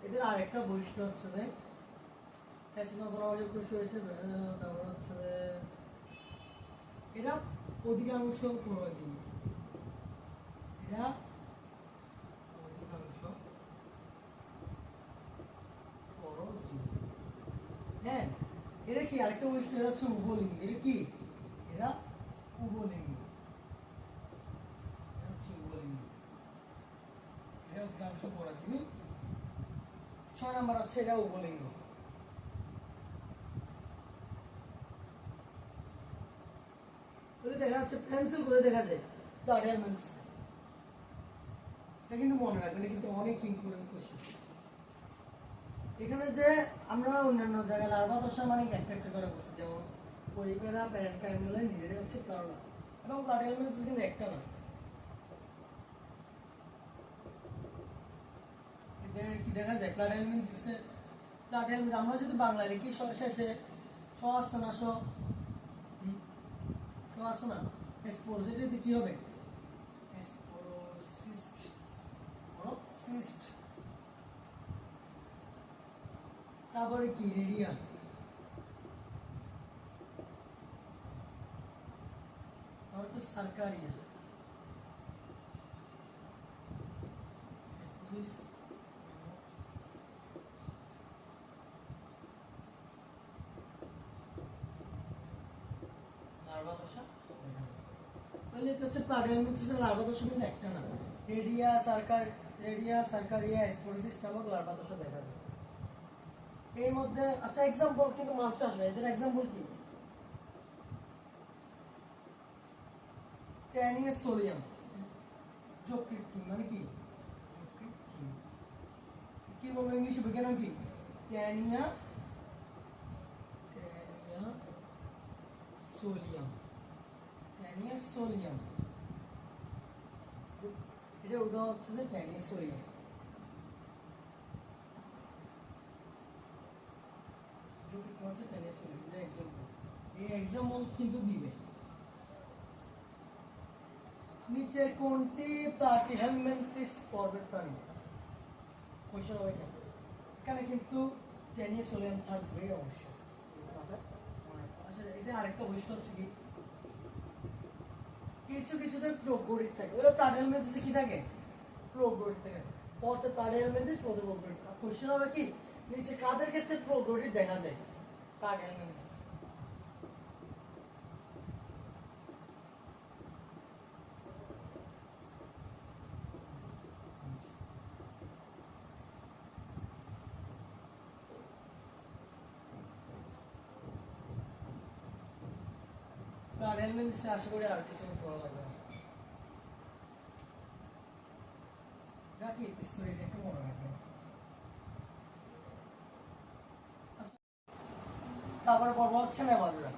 এদের আরেকটা বৈশিষ্ট্য হচ্ছে যে তারপর হচ্ছে যে এরা অধিকাংশ পরজীবী। এরা অধিকাংশ পরজীবী। হ্যাঁ, এরা কি আরেকটা বৈশিষ্ট্য? এরা হচ্ছে উভলিঙ্গী। এরা কি? এরা উভলিঙ্গী। এরা হচ্ছে উভলিঙ্গী। এরা অধিকাংশ পরজীবী। 6 নাম্বার হচ্ছে এরা উভলিঙ্গ। দেখা যাচ্ছে পেন্সিল কোথায় দেখা যায়? প্লাটিহেলমিনথেস। এটা কিন্তু মনে রাখবেন, এটা কিন্তু অনেক ইম্পর্টেন্ট কোশ্চেন। এখানে যে আমরা অন্যান্য জায়গায় লার্ভা দশা মানে একটা একটা করে বলছি, যেমন পরিপেরা, প্যারেন্টাইমেলা, নিডের হচ্ছে কারণা, এবং প্লাটিহেলমিনথেস কিন্তু একটা না। এদের কি দেখা যায়? প্লাটিহেলমিনথেসে প্লাটিহেলমিনথেস আমরা যদি বাংলা লিখি শেষে স আসছে না, স আছে না, স্পোরোসিটিতে কি হবে? স্পোরোসিস্ট। সিস্ট। তারপরে কি? রেডিয়া। আর তো সার্কারিয়া। লার্ভা দশা তাহলে এটা হচ্ছে প্লাটিহেলমিনথেসের লার্ভা দশা কিন্তু একটা না। রেডিয়া, সার্কারিয়া, স্পোরোসিস নামক লার্ভা দশা দেখা যায়। এর মধ্যে আচ্ছা এক্সাম্পল কিন্তু মাস্ট আসবে। এদের এক্সাম্পল কি? ট্যানিয়াস সোলিয়াম। যকৃৎ মানে কি? কি বলবো ইংলিশে? বিজ্ঞান কি? ট্যানিয়া সোলিয়াম। ট্যানিয়া সোলিয়াম। এটা উদাহরণ হচ্ছে যে ট্যানিয়া সোলিয়াম। হচ্ছে ট্যানিয়া সোলিয়াম। এটা এক্সাম্পল। এই এক্সাম্পল কিন্তু দিবে। নিচে কোনটি প্লাটিহেলমিনথেস পর্বের প্রাণী? কোশ্চেন হবে এটা। এখানে কিন্তু ট্যানিয়া সোলিয়াম থাকবে অবশ্যই। আচ্ছা, এটা আরেকটা বৈশিষ্ট্য হচ্ছে কি কিছু কিছুতে প্রোকোরিড থাকে। ওরা প্লাটিহেলমিনথেসে কি থাকে? প্রোগ্রোটি থেকে পথে কার্ডিয়াল মেন্টিস পথে প্রোগ্রোটি কোশ্চেন হবে কি নিচে কাদের ক্ষেত্রে প্রোগ্রোটি দেখা যায় কার্ডিয়াল মেন্টিস কার্ডিয়াল মেন্টিসে আশা করি আর কিছু করা লাগবে না রাখি স্টোরিটা একটু মনে রাখবেন তারপরে পর্ব হচ্ছে নেমাটোডা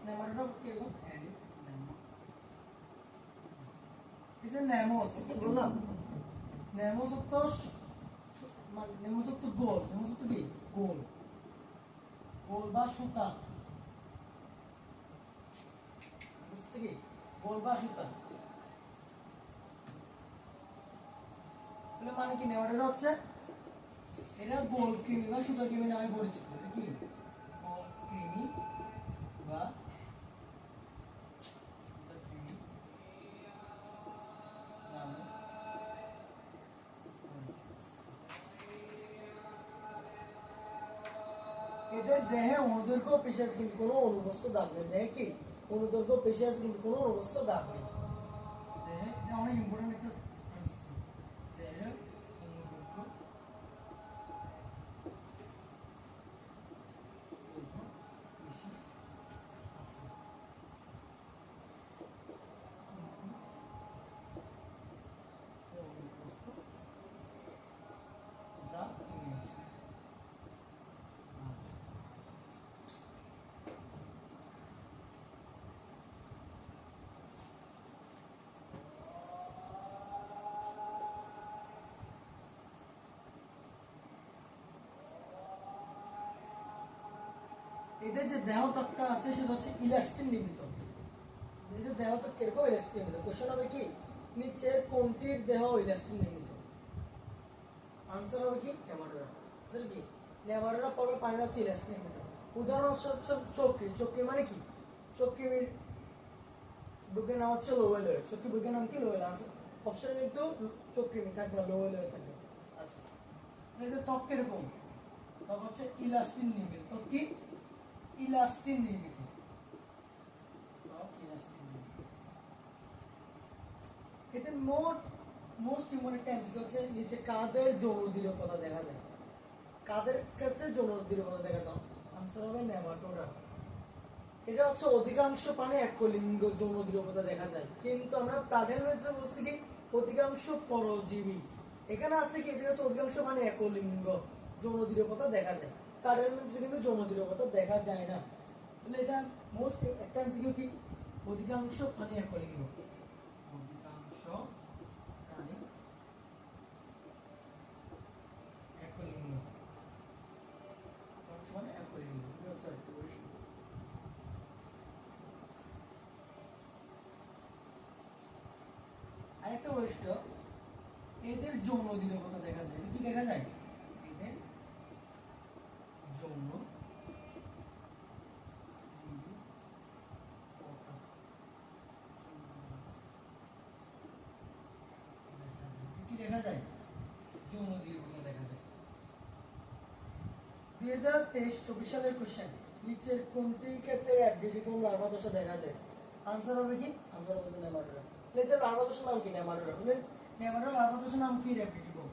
নেমাটোডা কিরকম এই যে নেমোস বললাম নেমোস তো নেমোস তো গোল নেমোস তো কি গোল গোল বা সুতা বুঝতে কি গোল বা সুতা মানে কি নেমাটোডা হচ্ছে এটা গোল কৃমি বা সুতা কৃমি নামে পরিচিত এটা কি গোল কৃমি বা সুতা কৃমি নামে এদের দেহে অনুদৈর্ঘ্য পেশাজ কিন্তু কোনো অনুবস্ত দাগ নেই দেহে কি অনুদৈর্ঘ্য পেশাজ কিন্তু কোনো অনুবস্ত দাগ নেই দেহে এটা অনেক ইম্পর্টেন্ট একটা দেহে অনুদৈর্ঘ্য এদের যে দেহত্বকটা আছে সেটা হচ্ছে ইলাস্টিন নির্মিত এদের দেহত্বক কিরকম ইলাস্টিন নির্মিত কোশ্চেন হবে কি নিচে কোনটির দেহ ইলাস্টিন নির্মিত আনসার হবে কি নেমাটোডা আসলে কি নেমাটোডা পর্বে পানি হচ্ছে ইলাস্টিন নির্মিত উদাহরণ হচ্ছে চক্রী চক্রী মানে কি চক্রীর বৈজ্ঞানিক নাম হচ্ছে লোয়েলের চক্রী বৈজ্ঞানিক নাম কি লোয়েল আনসার অপশনে কিন্তু চক্রীমি থাকবে লোয়েলের থাকবে আচ্ছা এদের ত্বক কিরকম ত্বক হচ্ছে ইলাস্টিন নির্মিত ত্বক কি ইলাস্টিন নির্মিত এতে মোস্ট ইম্পর্টেন্ট এমসিকিউ হচ্ছে নিচে কাদের যৌন দৃঢ়তা দেখা যায় কাদের ক্ষেত্রে যৌন দৃঢ়তা দেখা যায় আনসার হবে নেমাটোডা এটা হচ্ছে অধিকাংশ প্রাণী একলিঙ্গ যৌন দৃঢ়তা দেখা যায় কিন্তু আমরা প্রাণীর মধ্যে বলছি কি অধিকাংশ পরজীবী এখানে আছে কি এটা হচ্ছে অধিকাংশ প্রাণী একলিঙ্গ যৌন দৃঢ়তা দেখা যায় কাদের মধ্যে কিন্তু যৌন দৃঢ়তা দেখা যায় না তাহলে এটা মোস্ট একটা এমসিকিউ কি অধিকাংশ প্রাণী একলিঙ্গ অধিকাংশ প্রাণী একলিঙ্গ মানে একলিঙ্গ আরেকটা বৈশিষ্ট্য এদের যৌন দৃঢ়তা দেখা যায় কি দেখা যায় এদের যৌন কি দেখা যায় যৌন দৃঢ়তা দেখা যায় 2023-24 সালের কোশ্চেন নিচের কোনটির ক্ষেত্রে অ্যাডভিটিভম লার্ভা দশা দেখা যায় আনসার হবে কি আনসার হবে নেমাটোডা এদের লার্ভা দশার নাম কি নেমাটোডা বলেন নেমাটোডা লার্ভা দশার নাম কি অ্যাডভিটিভম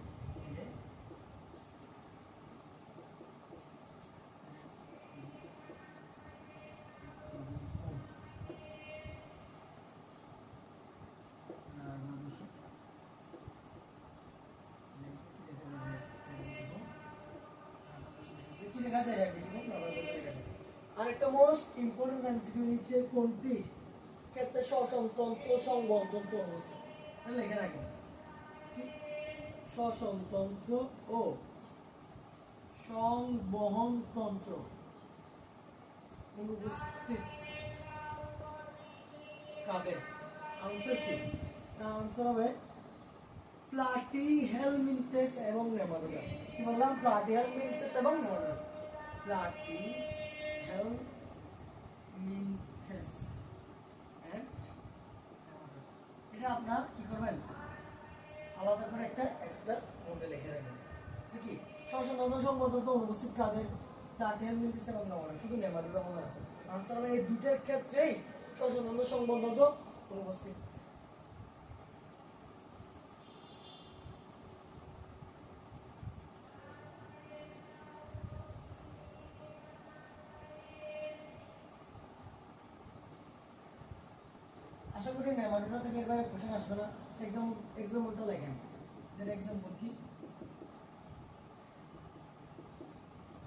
দেখা যায় আরেকটা মোস্ট ইম্পর্টেন্ট এমসিকিউ নিচে কোনটি ক্ষেত্রে শ্বসনতন্ত্র সংবহনতন্ত্র অনুপস্থিত লেখে রাখেন শ্বসনতন্ত্র ও সংবহনতন্ত্র অনুপস্থিত কাদের আনসার কি আনসার হবে প্লাটিহেলমিনথেস এবং নেমাটোডা কি বললাম প্লাটিহেলমিনথেস এবং নেমাটোডা প্লাটিহেলমিনথেস এন্ড নেমাটোডা এটা আপনারা কি করবেন আলাদা করে একটা এক্সট্রা মধ্যে লিখে রাখবেন কি শ্বসন সম্বন্ধ অনুপস্থিত কাদের টাটেল মিলছে এবং নমনা শুধু নেমারিবা মনে রাখুন আনসার হবে এই দুইটার ক্ষেত্রেই শ্বসন সম্বন্ধ অনুপস্থিত আশা করি মেমোরিটা থেকে এবার কোশ্চেন আসবে না এক্সাম্পলটা লেখেন এর এক্সাম্পল কি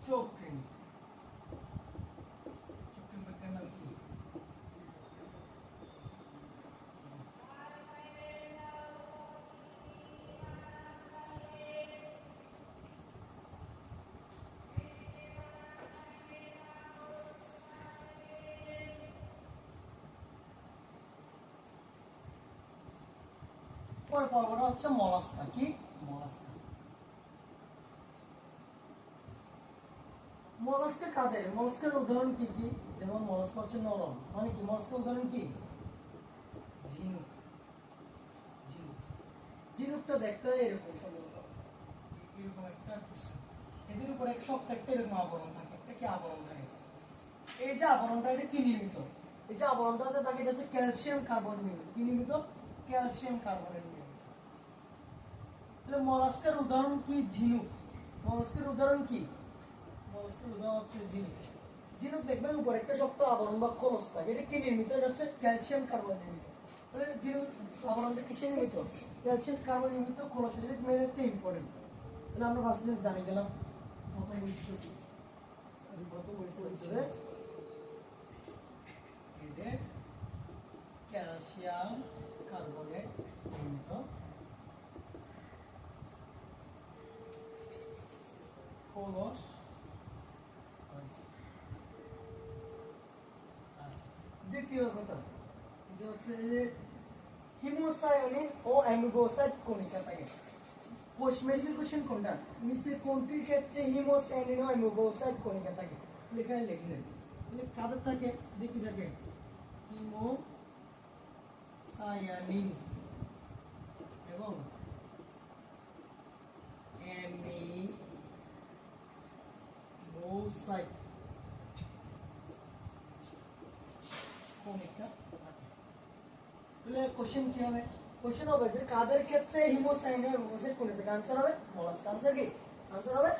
চোখ ক্রিম বিজ্ঞান নাম কি পরে পর্বটা হচ্ছে মলাস্কা কি মলাস্কা মলাস্কা কাদের মলাস্কার উদাহরণ কি কি যেমন মলাস্কা হচ্ছে নরম মানে কি মলাস্কার উদাহরণ কি ঝিনুক ঝিনুক ঝিনুকটা দেখতে এরকম সম্ভবত এরকম একটা কিছু এদের উপরে এক শক্ত একটা এরকম আবরণ থাকে একটা কি আবরণ থাকে এই যে আবরণটা এটা কি নির্মিত এই যে আবরণটা আছে তাকে এটা হচ্ছে ক্যালসিয়াম কার্বন নির্মিত কি নির্মিত ক্যালসিয়াম কার্বনের নির্মিত তাহলে মলাস্কার উদাহরণ কি ঝিনুক মলাস্কার উদাহরণ কি মলাস্কার উদাহরণ হচ্ছে ঝিনুক ঝিনুক দেখবেন উপরে একটা শক্ত আবরণ বা খোলস থাকে এটা কি নির্মিত এটা হচ্ছে ক্যালসিয়াম কার্বন নির্মিত তাহলে ঝিনুক আবরণটা কিসে নির্মিত ক্যালসিয়াম কার্বন নির্মিত খোলস এটা মেন একটা ইম্পর্টেন্ট তাহলে আমরা ফার্স্টে জানি গেলাম প্রথম বৈশিষ্ট্যটি প্রথম বৈশিষ্ট্য হচ্ছে এদের ক্যালসিয়াম কার্বনেট নির্মিত খোলস দ্বিতীয় কথা এটা হচ্ছে যে হিমোসায়ানিন ও অ্যামিবোসাইট কণিকা থাকে মেডিকেল কোশ্চেন কোনটা নিচে কোনটির ক্ষেত্রে হিমোসায়ানিন ও অ্যামিবোসাইট কণিকা থাকে এখানে লিখে নেন তাহলে কাদের থাকে দেখি থাকে হিমোসায়ানিন এবং অ্যামিবোসাইট কণিকা তাহলে কোশ্চেন কি হবে কোশ্চেন হবে যে কাদের ক্ষেত্রে হিমোসায়ানিন এবং অ্যামিবোসাইট কণিকা থাকে आंसर হবে মলাস্কা आंसर কি आंसर হবে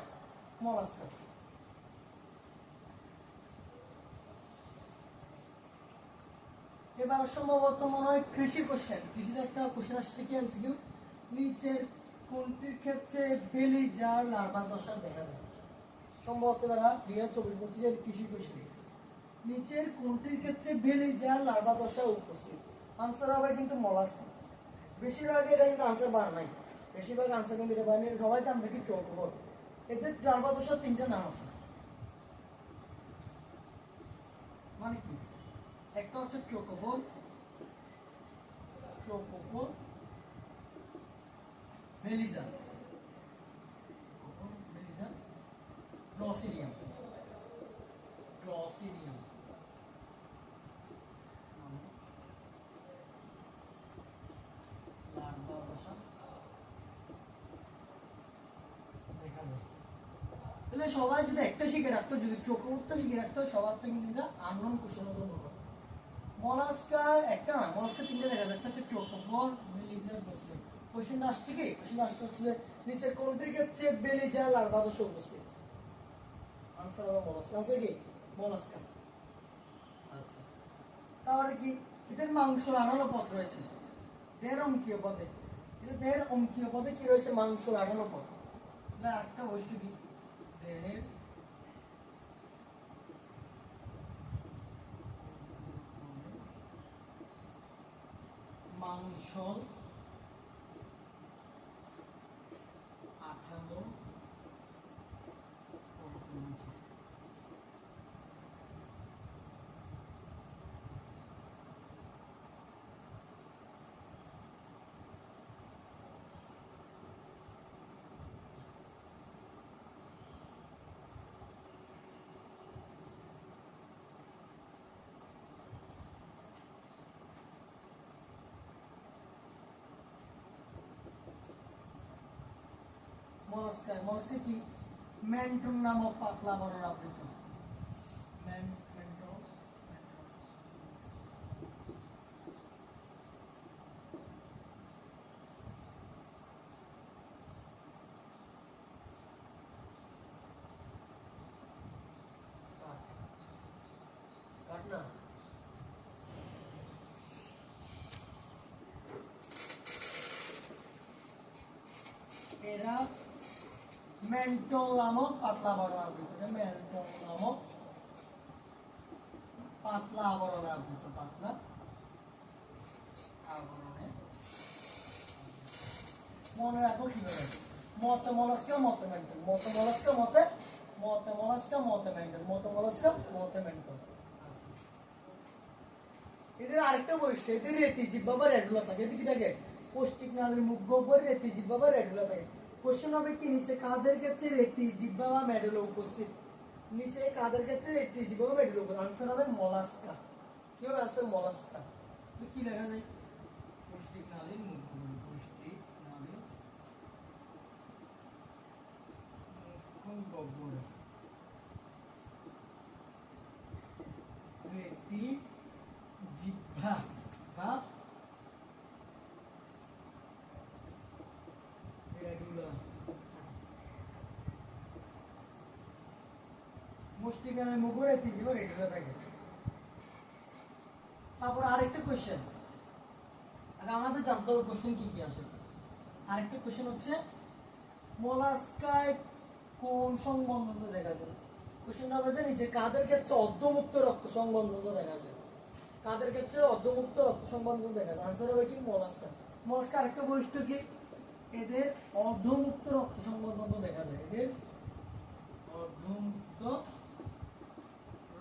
মলাস্কা এবার সম্ভবত মনে হয় কৃষি কোশ্চেন কৃষিতে একটা কোশ্চেন আসছে কি এমসিকিউ নিচের কোনটির ক্ষেত্রে বেলি জার লার্ভা দশা দেখা যায় সম্ভবত এবার 2024-25 এর কৃষি কোশ্চেন নিচের কোনটির ক্ষেত্রে বেলি জার লার্ভা দশা উপস্থিত आंसर হবে কিন্তু মলাস্কা বেশিরভাগ এটা কিন্তু आंसर বার নাই বেশিরভাগ आंसर কিন্তু এটা বাইরে সবাই জানবে কি চৌকোর এতে লার্ভা দশার তিনটা নাম আছে মানে কি একটা হচ্ছে চোকোফোর বেলিজার ক্লসিডিয়াম লার্ভা দশা দেখা যায় তাহলে সবাই যদি একটা শিখে রাখতো যদি চোখটা শিখে রাখতো সবার থেকে কিন্তু আননোন কোশ্চেন হতো মলাস্কা একটা না মলাস্কা তিনটে দেখা যায় একটা হচ্ছে চোকোফোর বেলিজার ক্লসিডিয়াম কোশ্চেনটা আসছে কি কোশ্চেনটা আসছে হচ্ছে নিচের কোনটির ক্ষেত্রে বেলিজার লার্ভা দশা উপস্থিত आंसर হবে মলাস্কা আছে কি মলাস্কা আচ্ছা তাহলে কি এদের মাংস লাড়ানো পথ রয়েছে দেহের অঙ্কীয় পদে দেহের অঙ্কীয় পদে কি রয়েছে মাংস লাড়ানো পথ এটা একটা বস্তু কি দেহের মাংস আঠালো মলাস্কা কি মেন্টন নামক পাতলা বর্ণ আবৃত মেন্টো কাটনা এরা মেন্টল নামক পাতলা আবরণ আবৃত মেন্টল নামক পাতলা আবরণ আবৃত পাতলা আবরণে মনে রাখো কিভাবে মতে মলাস্কা মতে মেন্টল মতে মলাস্কা মতে মেন্টল মতে মলাস্কা মতে মেন্টল। এদের আরেকটা বৈশিষ্ট্য এদের রেতি জিহ্বা বা রেডুলা থাকে এদের কি থাকে পৌষ্টিক নালীর মুখ গহ্বরে রেতি জিহ্বা বা রেডুলা থাকে। কোশ্চেন হবে কি নিচে কাদের ক্ষেত্রে রেতি জিহ্বা বা মেডুলা উপস্থিত নিচে কাদের ক্ষেত্রে রেতি জিহ্বা বা মেডুলা উপস্থিত আনসার হবে মলাস্কা। কি হবে আনসার মলাস্কা। তো কি লেখা যায় পৌষ্টিক নালীর মুখ গহ্বরে পৌষ্টিক নালীর মুখ গহ্বরে রেতি জিহ্বা বা রেডুলা মুষ্টি গানের মুখে রেতি জিহ্বা রেডুলা থাকে। তারপর আরেকটা কোশ্চেন আমাদের জানতে হবে কোশ্চেন কি কি আসে। আরেকটা কোশ্চেন হচ্ছে মোলাস্কায় কোন সংবন্ধন দেখা যায়। কোশ্চেন হবে যে নিচে কাদের ক্ষেত্রে অর্ধমুক্ত রক্ত সংবন্ধন দেখা যায় কাদের ক্ষেত্রে অর্ধমুক্ত রক্ত সংবন্ধন দেখা যায় আনসার হবে কি মলাস্কা। মলাস্কা আরেকটা বৈশিষ্ট্য কি এদের অর্ধমুক্ত রক্ত সংবন্ধন দেখা যায় এদের অর্ধমুক্ত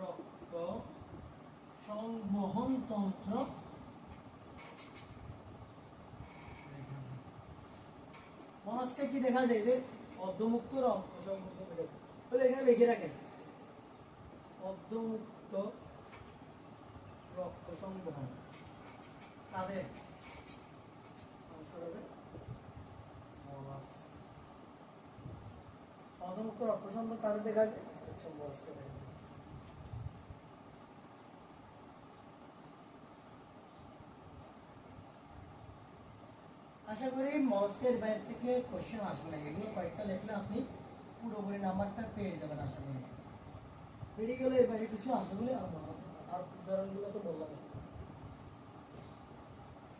রক্ত সংবহন তন্ত্র মলাস্কা কি দেখা যায় এদের অর্ধমুক্ত রক্ত সংবহন দেখা যায় তাহলে এখানে লিখে রাখেন অর্ধমুক্ত রক্ত সংবহন কাদের আনসার হবে মলাস্কা। অর্ধমুক্ত রক্ত সংবহন কাদের দেখা যায় আচ্ছা মলাস্কা দেখা যায়। আশা করি মলাস্কের বাইরে থেকে কোশ্চেন আসবে না এগুলো কয়েকটা লিখলে আপনি পুরোপুরি নাম্বারটা পেয়ে যাবেন আশা করি। বেরিয়ে গেলে এর বাইরে কিছু আসবে বলে আমার মনে হচ্ছে আর উদাহরণগুলো তো বললাম।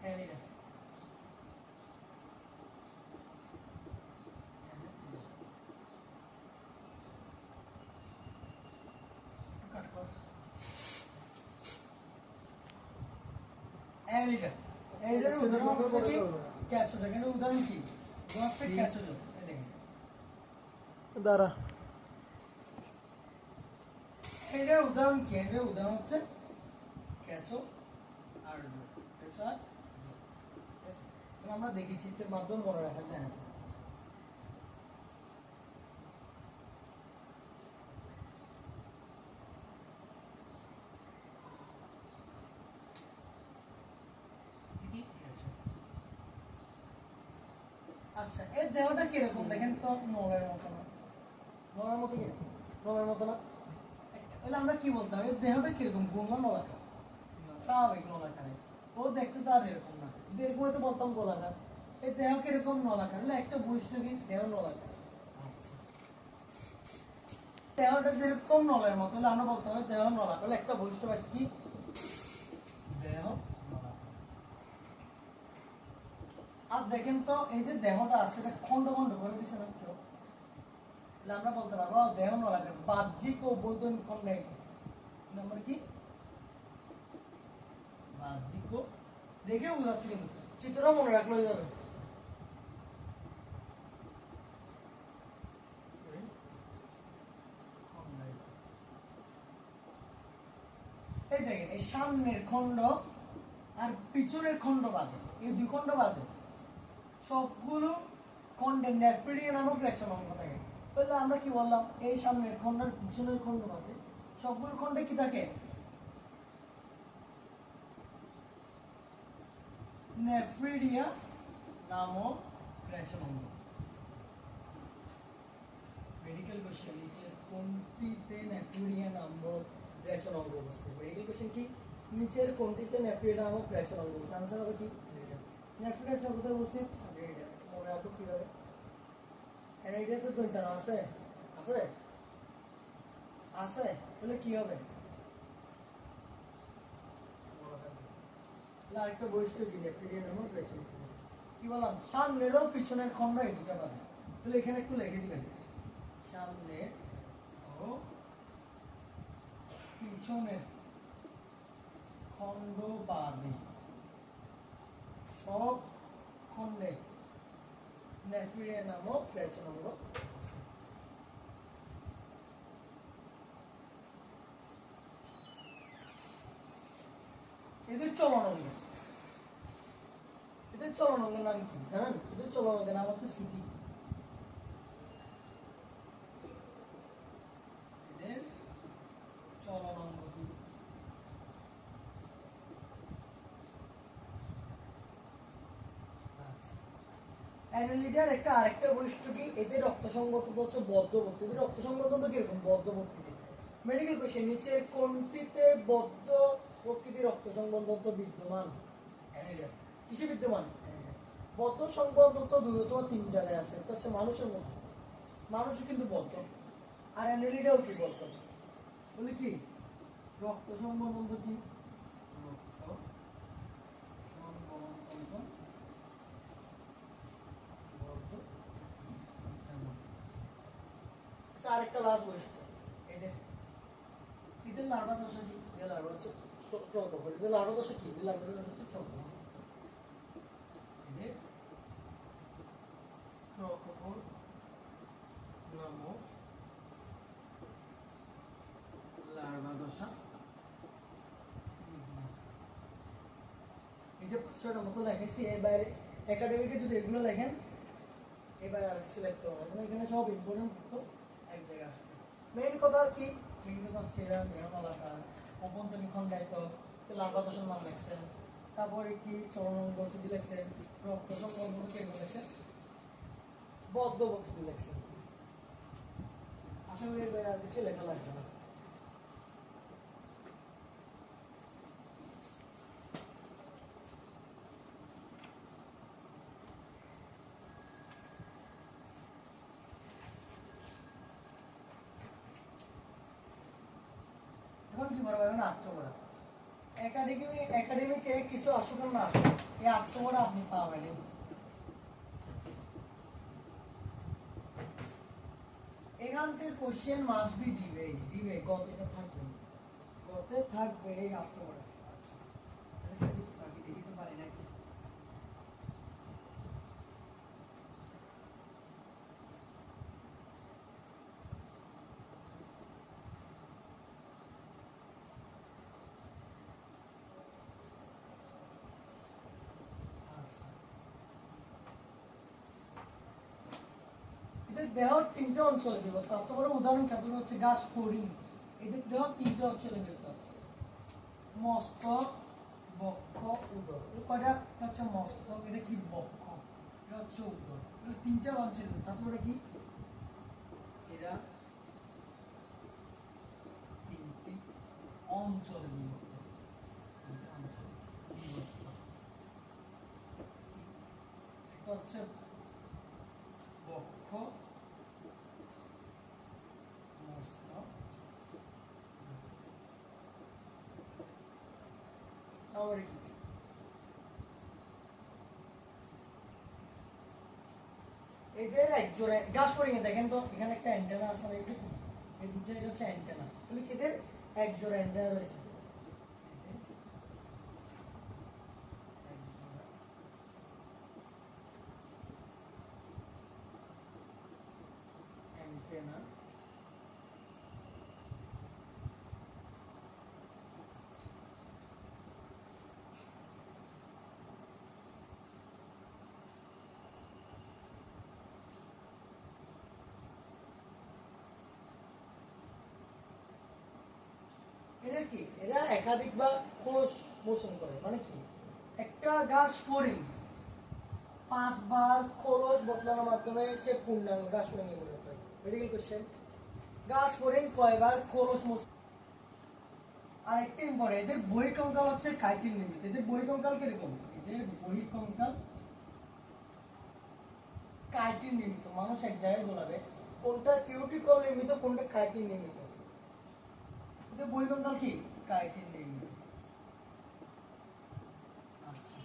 হ্যাঁ এটা এইটার উদাহরণ হচ্ছে কি ক্যাচো এখানে উদাহরণ কি হচ্ছে ক্যাচো দেখেন দাঁড়া এটার উদাহরণ কি এটার উদাহরণ হচ্ছে ক্যাচো আর ক্যাচো আর আমরা দেখি চিত্রের মাধ্যমে মনে রাখা যায় না। আচ্ছা এর দেহটা কিরকম দেখেন তো নলের মতো না নলের মতো কি নলের মতো না তাহলে আমরা কি বলতে হবে এর দেহটা কিরকম গোলা নলাকার স্বাভাবিক নলাকার ও দেখতে তো আর এরকম না যদি এরকম হয়তো বলতাম গোলাকার এর দেহ কিরকম নলাকার হলে একটা বৈশিষ্ট্য কি দেহ নলাকার। আচ্ছা দেহটা যেরকম নলের মতো হলে আমরা বলতে হবে দেহ নলাকার হলে একটা বৈশিষ্ট্য আছে কি দেহ আর দেখেন তো এই যে দেহটা আছে এটা খন্ড খন্ড করে দিছে না কেউ আমরা বলতে পারবো দেহ নলাকার বাহ্যিক ও বৈতনিক খন্ড নাম্বার কি বাহ্যিক ও দেখে বোঝাচ্ছে কিন্তু চিত্রটা মনে রাখলে যাবে। এই দেখেন এই সামনের খন্ড আর পিছনের খন্ড বাদে এই দুই খন্ড বাদে সবগুলো খন্ডের নেফ্রিডিয়া নামক রেশন অঙ্গ থাকে। তাহলে আমরা কি বললাম এই সামনের খন্ড আর পিছনের খন্ড বাদে সবগুলো খন্ডে কি থাকে নেফ্রিডিয়া নামক রেশন অঙ্গ। মেডিকেল কোশ্চেন নিচের কোনটিতে ন্যাফিউরিয়া নামক প্রেষণ অঙ্গ অবস্থিত? মেডিকেল কোশ্চেন কি? নিচের কোনটিতে ন্যাফিউরিয়া নামক প্রেষণ অঙ্গ অবস্থিত? আনসার হবে কি? ন্যাফিউরিয়া কোথায় অবস্থিত? এটা মনে রাখো কিভাবে? এটা তো দৈন্তান আছে আছে আছে, তাহলে কি হবে? আরেকটা বৈশিষ্ট্য কি? ন্যাফিউরিয়া নামক প্রেষণ অঙ্গ অবস্থিত। কি বললাম? সামনেরও পিছনের খন্ড এদিকে পাবে, তাহলে এখানে একটু লিখে দিবেন, সামনে ও পিছনের খন্ড বাদে সব খন্ডে ন্যাফিউরিয়া নামক প্রেষণ অঙ্গ অবস্থিত। এদের চলন অঙ্গ, এদের চলন অঙ্গের নাম কি জানেন? এদের চলন অঙ্গের নাম হচ্ছে সিটি। এদের চলন অঙ্গ কি? অ্যানালিডার একটা আরেকটা বৈশিষ্ট্য কি? এদের রক্ত সংবদ্ধতা হচ্ছে বদ্ধবর্তী। এদের রক্ত সংবদ্ধতা কিরকম? বদ্ধবর্তী। মেডিকেল কোশ্চেন নিচের কোনটিতে বদ্ধ প্রকৃতির রক্ত সংবদ্ধতা বিদ্যমান? অ্যানালিডার কিসে বিদ্যমান? বদ্ধ সংবদ্ধতা দুই অথবা তিন জায়গায় আছে, এটা হচ্ছে মানুষের মধ্যে, মানুষও কিন্তু বদ্ধ, আর অ্যানালিডাও কি বদ্ধ। বলি কি রক্ত সংবদ্ধতা কি? রক্ত সংবদ্ধতা আরেকটা লাস্ট বৈশিষ্ট্য এদের, এদের লার্ভা দশা কি? এদের লার্ভা হচ্ছে ট্রকোফোর। এদের লার্ভা দশা কি? এদের লার্ভা দশা হচ্ছে ট্রকোফোর। এদের ট্রকোফোর নামক লার্ভা দশা। এই যে 500টার মতো লেখেছি, এর বাইরে একাডেমিকে যদি এগুলো লেখেন, এবার আর কিছু লিখতে হবে না, এখানে সব ইম্পর্টেন্ট তথ্য এক জায়গায় আসছে। মেইন কথা কি? মেইন কথা হচ্ছে এরা দেহমালাকার, অভ্যন্তরীণ খণ্ডায়িত, লার্ভা দশার নাম লেখছেন, তারপরে কি চলন অঙ্গ সিটি লেখছেন, রক্ত সংবন্ধ কেন্দ্র লেখছেন, বদ্ধ বক্তৃতা লেখছেন। আশা করি এর বাইরে আর কিছু লেখা লাগবে না। এখন কি বলবো? এখন আত্মগড়া একাডেমিকে কিছু আসুক না আসুক, এই আত্মগড়া আপনি পাবেন। এখান থেকে কোশ্চেন মাস্ট বি দিবে, দিবে গতে থাকবে, গতে থাকবে এই আত্মগড়া। আচ্ছা বাকি দেখিতে পারি নাকি? এদের দেহ তিনটে অঞ্চলে বিভক্ত। তোমার উদাহরণ কেমন হচ্ছে গাছ ফড়িং, এদের দেহ তিনটে অঞ্চলে বিভক্ত, মস্তক, বক্ষ, উদর। কয়টা হচ্ছে মস্তক, এটা কি বক্ষ, এটা হচ্ছে উদর, এটা তিনটে অঞ্চলে। তারপরে কি এরা তিনটি অঞ্চলে বিভক্ত, এটা হচ্ছে বক্ষ, মস্তক, তারপরে কি এদের একজোড়া গাছ ফড়িং এ দেখেন তো, এখানে একটা অ্যান্টেনা আছে না? এটা কি? এই দুটো এটা হচ্ছে অ্যান্টেনা। তাহলে কি এদের একজোড়া অ্যান্টেনা রয়েছে, অ্যান্টেনা। এরা কি? এরা একাধিক বা খোলস মোচন করে। মানে কি? একটা ঘাস ফড়িং 5 বার খোলস বদলানোর মাধ্যমে সে পূর্ণাঙ্গ ঘাস ফড়িং এ পরিণত হয়। মেডিকেল কোশ্চেন ঘাস ফড়িং কয়বার খোলস মোচ আর একটা ইম্পর্টেন্ট এদের বহিঃকঙ্কাল হচ্ছে কাইটিন নির্মিত এদের বহিঃকঙ্কাল কিরকম এদের বহিঃকঙ্কাল কাইটিন নির্মিত মানুষ এক জায়গায় বলাবে কোনটা কিউটিকল নির্মিত কোনটা কাইটিন নির্মিত এদের বহিঃকঙ্কাল কি কাইটিন নির্মিত আচ্ছা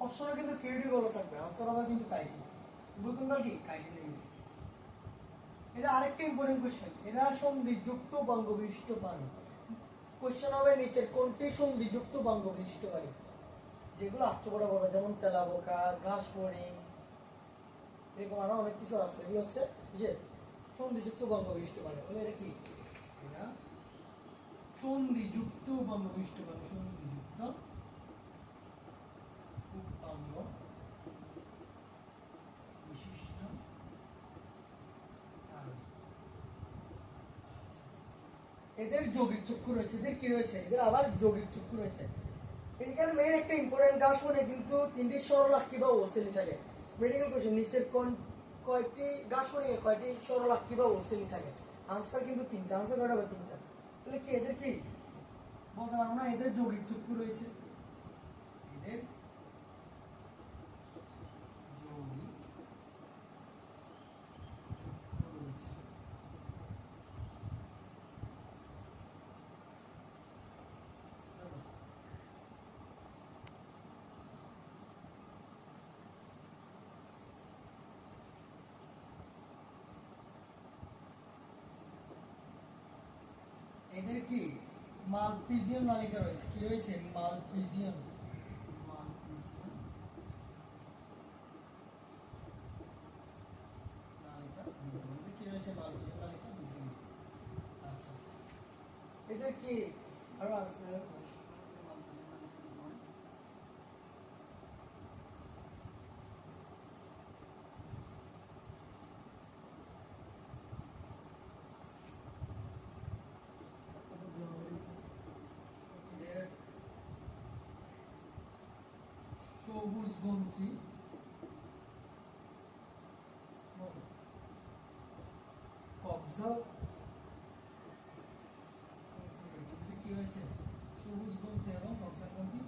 অপশনে কিন্তু কিউটিকল থাকবে আনসার হবে কিন্তু কাইটিন বহিঃকঙ্কাল কি কাইটিন নির্মিত এটা আরেকটা ইম্পর্টেন্ট কোশ্চেন এরা সন্ধিযুক্ত বঙ্গ বিশিষ্ট প্রাণী কোশ্চেন হবে নিচের কোনটি সন্ধিযুক্ত বঙ্গ বিশিষ্ট প্রাণী যেগুলো আসতে বড় বড় যেমন তেলাপোকা ঘাস ফড়িং এরকম আরো অনেক কিছু আছে এগুলো হচ্ছে যে সন্ধিযুক্ত বঙ্গ বিশিষ্ট প্রাণী বলে এটা কি এটা সন্ধিযুক্ত বঙ্গ বিশিষ্ট প্রাণী সন্ধিযুক্ত বঙ্গ বিশিষ্ট প্রাণী এদের যৌগিক চক্ষু রয়েছে এদের কি রয়েছে এদের আবার যৌগিক চক্ষু রয়েছে এখানে মেইন একটা ইম্পর্টেন্ট কাজ মনে কিন্তু তিনটি সরলাক্ষী বা ওসেলি থাকে মেডিকেল কোশ্চেন নিচের কয়টি গাছ মনে কয়টি সরলাক্ষী বা ওসেলি থাকে আনসার কিন্তু তিনটা আনসার কয়টা হবে তিনটা তাহলে কি এদের কি বলতে পারবো না এদের যৌগিক চক্ষু রয়েছে এদের যৌগিক চক্ষু রয়েছে এদের কি মালপিজিয়ান নালিকা রয়েছে কি রয়েছে মালপিজিয়ান নালিকা কি রয়েছে মালপিজিয়ান নালিকা আচ্ছা এদের কি আরো আছে সবুজ গ্রন্থি কবজা কি হয়েছে সবুজ গ্রন্থি এবং কবজা গ্রন্থি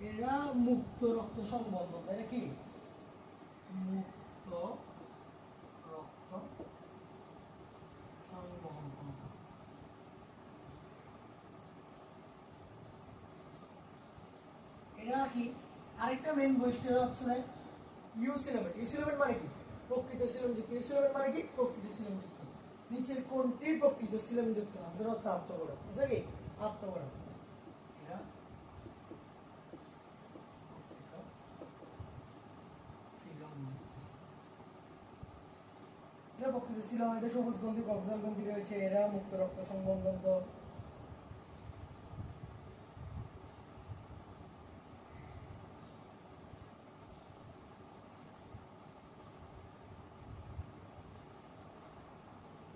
এরা মুক্ত রক্ত সংবন্ধন এরা কি মুক্ত রক্ত সংবন্ধন এটা কি আরেকটা মেইন বৈশিষ্ট্য হচ্ছে ইউসিলেমেন্ট মানে কি প্রকৃত সিলেমযুক্ত ইউসিলেমেন্ট মানে কি প্রকৃত সিলেমযুক্ত নিচের কোনটি প্রকৃত সিলেমযুক্ত আনসার হচ্ছে আত্মগড়া বুঝলে কি আত্মগড়া এটা এটা প্রকৃত সিলেম এদের সবুজ গ্রন্থি কক্সাল গ্রন্থি রয়েছে এরা মুক্ত রক্ত সংবন্ধন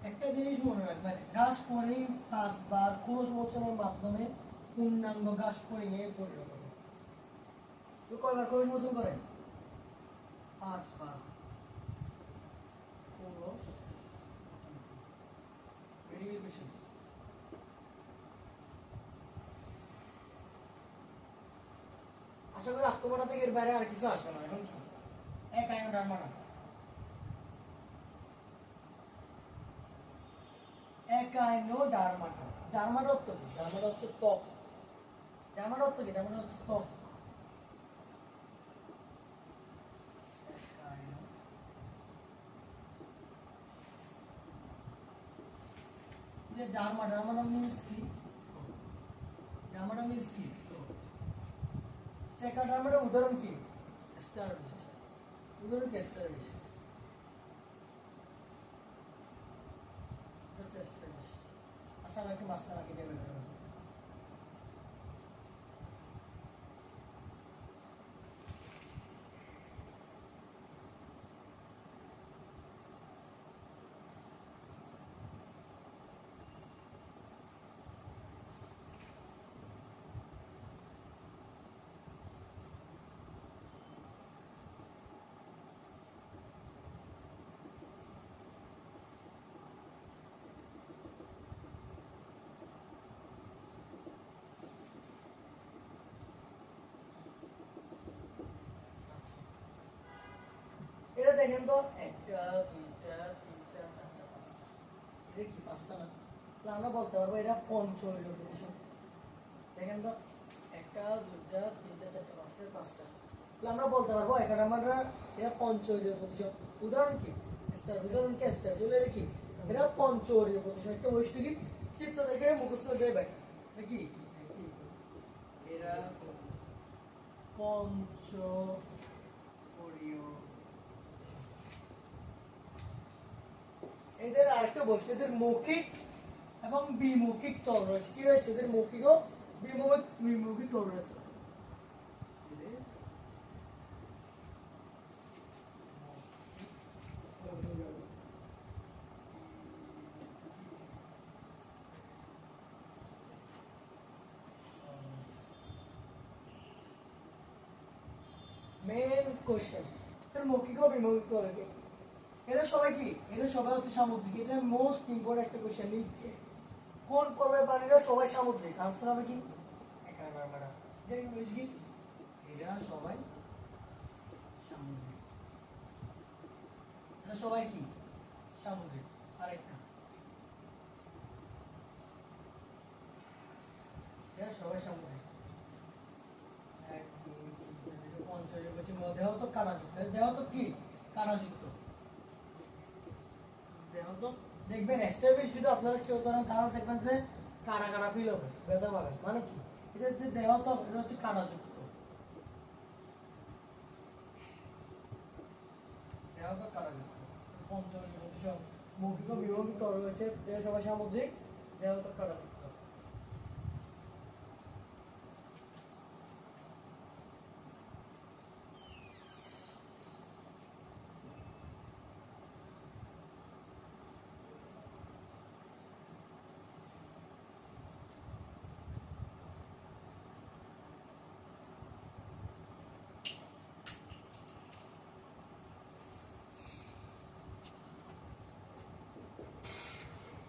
একটা জিনিস মনে রাখবেন ঘাস ফড়িং 5 বার খোলস মোচনের মাধ্যমে পূর্ণাঙ্গ ঘাস ফড়িং এ পরিণত হয় তো কয়বার খোলস মোচন করে 5 বার খোলস মেডিকেল কোশ্চেন আশা করি আত্মকথা থেকে এর বাইরে আর কিছু আসবে না এখন এক আইন ডারমাটা একাইনো ডারমাটা ডারমাটা অর্থ কি ডারমাটা হচ্ছে ত্বক ডারমাটা অর্থ কি ডারমাটা হচ্ছে ত্বক ডারমাটা মিন্স কি ডারমাটা মিন্স কি সেকা ডারমাটা উদাহরণ কি স্টার উদাহরণ কি স্টার আচ্ছা আমি একটু মাঝখানে আগে দেবেন দেখেন তো একটা দুইটা তিনটা চারটা পাঁচটা, এটা কি পাঁচটা না? তাহলে আমরা বলতে পারবো এটা পঞ্চমীয় প্রতিশত। দেখেন তো একটা দুইটা তিনটা চারটা পাঁচটা পাঁচটা, তাহলে আমরা বলতে পারবো এখানে আমরা এটা পঞ্চমীয় প্রতিশত। উদাহরণ কি স্টার, উদাহরণ কি স্টার, চলে এটা কি এটা পঞ্চমীয় প্রতিশত। একটা বৈশিষ্ট্য কি চিত্র দেখে মুখস্থ করে ব্যাখ্যা, এটা কি এরা পঞ্চপরীয়। এদের আরেকটা বৈশিষ্ট্য, এদের মৌখিক এবং বিমৌখিক তল রয়েছে। কি রয়েছে? এদের মৌখিক ও বিমৌখিক তল রয়েছে। মেন কোশ্চেন, এর মৌখিক ও বিমৌখিক তল রয়েছে। এরা সবাই কি? এরা সবাই হচ্ছে সামুদ্রিক। এটা মোস্ট ইম্পর্টেন্ট একটা কোশ্চেন নিচ্ছে। কোন পর্বের প্রাণীরা সবাই সামুদ্রিক? আনসার হবে কি এখানে আমরা দেখি কি এরা সবাই সামুদ্রিক। এরা সবাই কি সামুদ্রিক। আরেকটা এরা সবাই সামুদ্রিক। এক দুই তিন চার পঞ্চাশ বলছি দেহ তো কাঁটাযুক্ত। দেহ তো কি কাঁটাযুক্ত। দেহ তো দেখবেন এস্টাবলিশ যদি আপনারা কেউ ধরেন কারণ দেখবেন যে কাটা কাটা ফিল হবে, ব্যথা পাবেন। মানে কি এটা যে দেহ তো এটা হচ্ছে কাঁটাযুক্ত। দেহ তো কাঁটাযুক্ত। পঞ্চমী প্রতিশত মৌখিক ও বিমৌখিক তল রয়েছে। দেহ সবাই সামুদ্রিক, দেহ তো কাঁটাযুক্ত।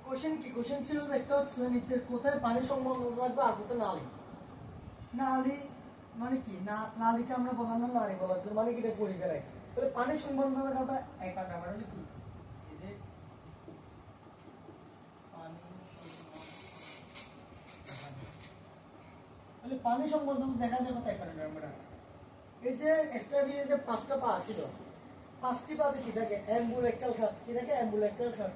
কোশ্চেন কি? কোশ্চেন ছিল যে একটা হচ্ছে নিচের কোথায় পানি সংবন্ধ থাকবে আর কোথায় নালী। নালী মানে কি? নালীকে আমরা বললাম না নারী বলার জন্য, মানে কি এটা পরিবেশ। তাহলে পানি সংবন্ধ কথা একাটা মানে হলো কি এই যে পানি তাহলে পানি সংবন্ধ দেখা যায় কোথায় একাটা আমরা। এই যে স্টাবিলে যে পাঁচটা পা ছিল, পাঁচটি পাতে কি থাকে? অ্যাম্বুলেক্টাল খাত। কি থাকে? অ্যাম্বুলেক্টাল খাত।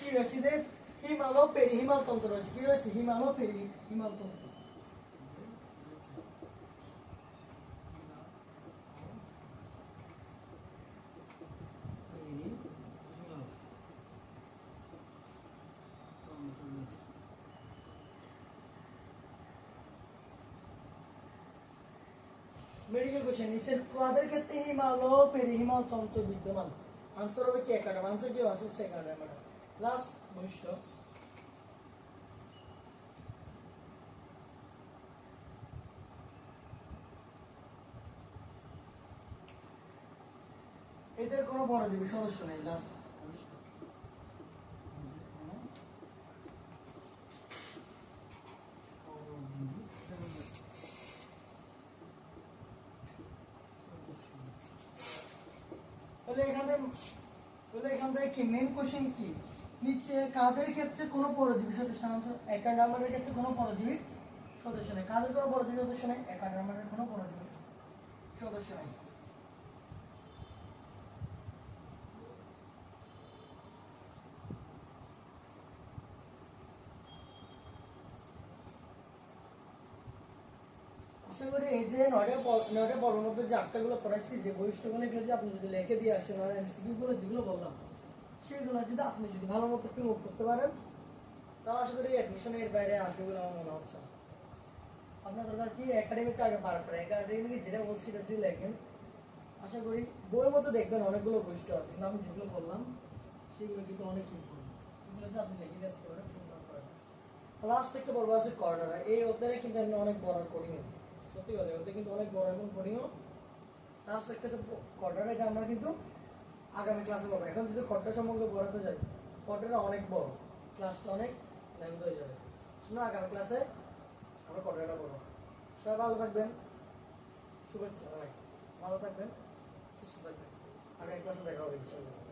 কি রয়েছে? হিমাল ও পেরিহিমাল তন্ত্র রয়েছে। কি রয়েছে? হিমাল ও পেরিহিমাল তন্ত্র। মেডিকেল কোশ্চেন, নিচের কাদের ক্ষেত্রে হিমাল ও পেরিহিমাল তন্ত্র বিদ্যমান? আনসার হবে কি একাডেম। আনসার কি? আনসার হচ্ছে একাডেম। লাস্ট বৈশিষ্ট্য, এদের কোনো পরজীবী সদস্য নেই। লাস্ট এখান থেকে কি মেন কোশ্চেন কি? নিচে কাদের ক্ষেত্রে কোনো পরজীবী সদস্য? আনসার একাডেমের ক্ষেত্রে কোনো পরজীবী সদস্য নেই। কাদের কোনো পরজীবী সদস্য নেই? একাডেমের কোনো পরজীবী সদস্য নেই। আশা করি এই যে নয়টা পর্বের মধ্যে যে আটটাগুলো পড়াচ্ছি, যে বৈশিষ্ট্যগুলো এগুলো যদি আপনি যদি লিখে দিয়ে আসেন আর এমসিকিউ গুলো যেগুলো বললাম সেগুলো যদি আপনি যদি ভালো মতো একটু নোট করতে পারেন, তাহলে আশা করি অ্যাডমিশনের বাইরে আসবে বলে আমার মনে হচ্ছে। আপনার দরকার কি একাডেমিকটা আগে পার করে, একাডেমিকে যেটা বলছি এটা যদি লেখেন, আশা করি বইয়ের মধ্যে দেখবেন অনেকগুলো বৈশিষ্ট্য আছে, কিন্তু আমি যেগুলো বললাম সেগুলো কিন্তু অনেক ইম্পর্টেন্ট। এগুলো যে আপনি লিখে আসতে পারেন। লাস্ট একটা বলবো আছে কর্ডারা। এই অধ্যায়ে কিন্তু এমনি অনেক বড় কোডিং, সত্যি কথা ওদের কিন্তু অনেক বড় এবং কোডিংও। লাস্ট একটা কর্ডারা, এটা আমরা কিন্তু আগামী ক্লাসে পাবো। এখন যদি কর্ডার সম্পর্কে বলাতে যাই, কর্ডারটা অনেক বড়, ক্লাসটা অনেক লেন্থ হয়ে যাবে। শুনে আগামী ক্লাসে আমরা কর্ডারটা পড়বো। সবাই ভালো থাকবেন, শুভেচ্ছা, ভালো থাকবেন, সুস্থ থাকবেন। আগামী ক্লাসে দেখা হবে ইনশাআল্লাহ।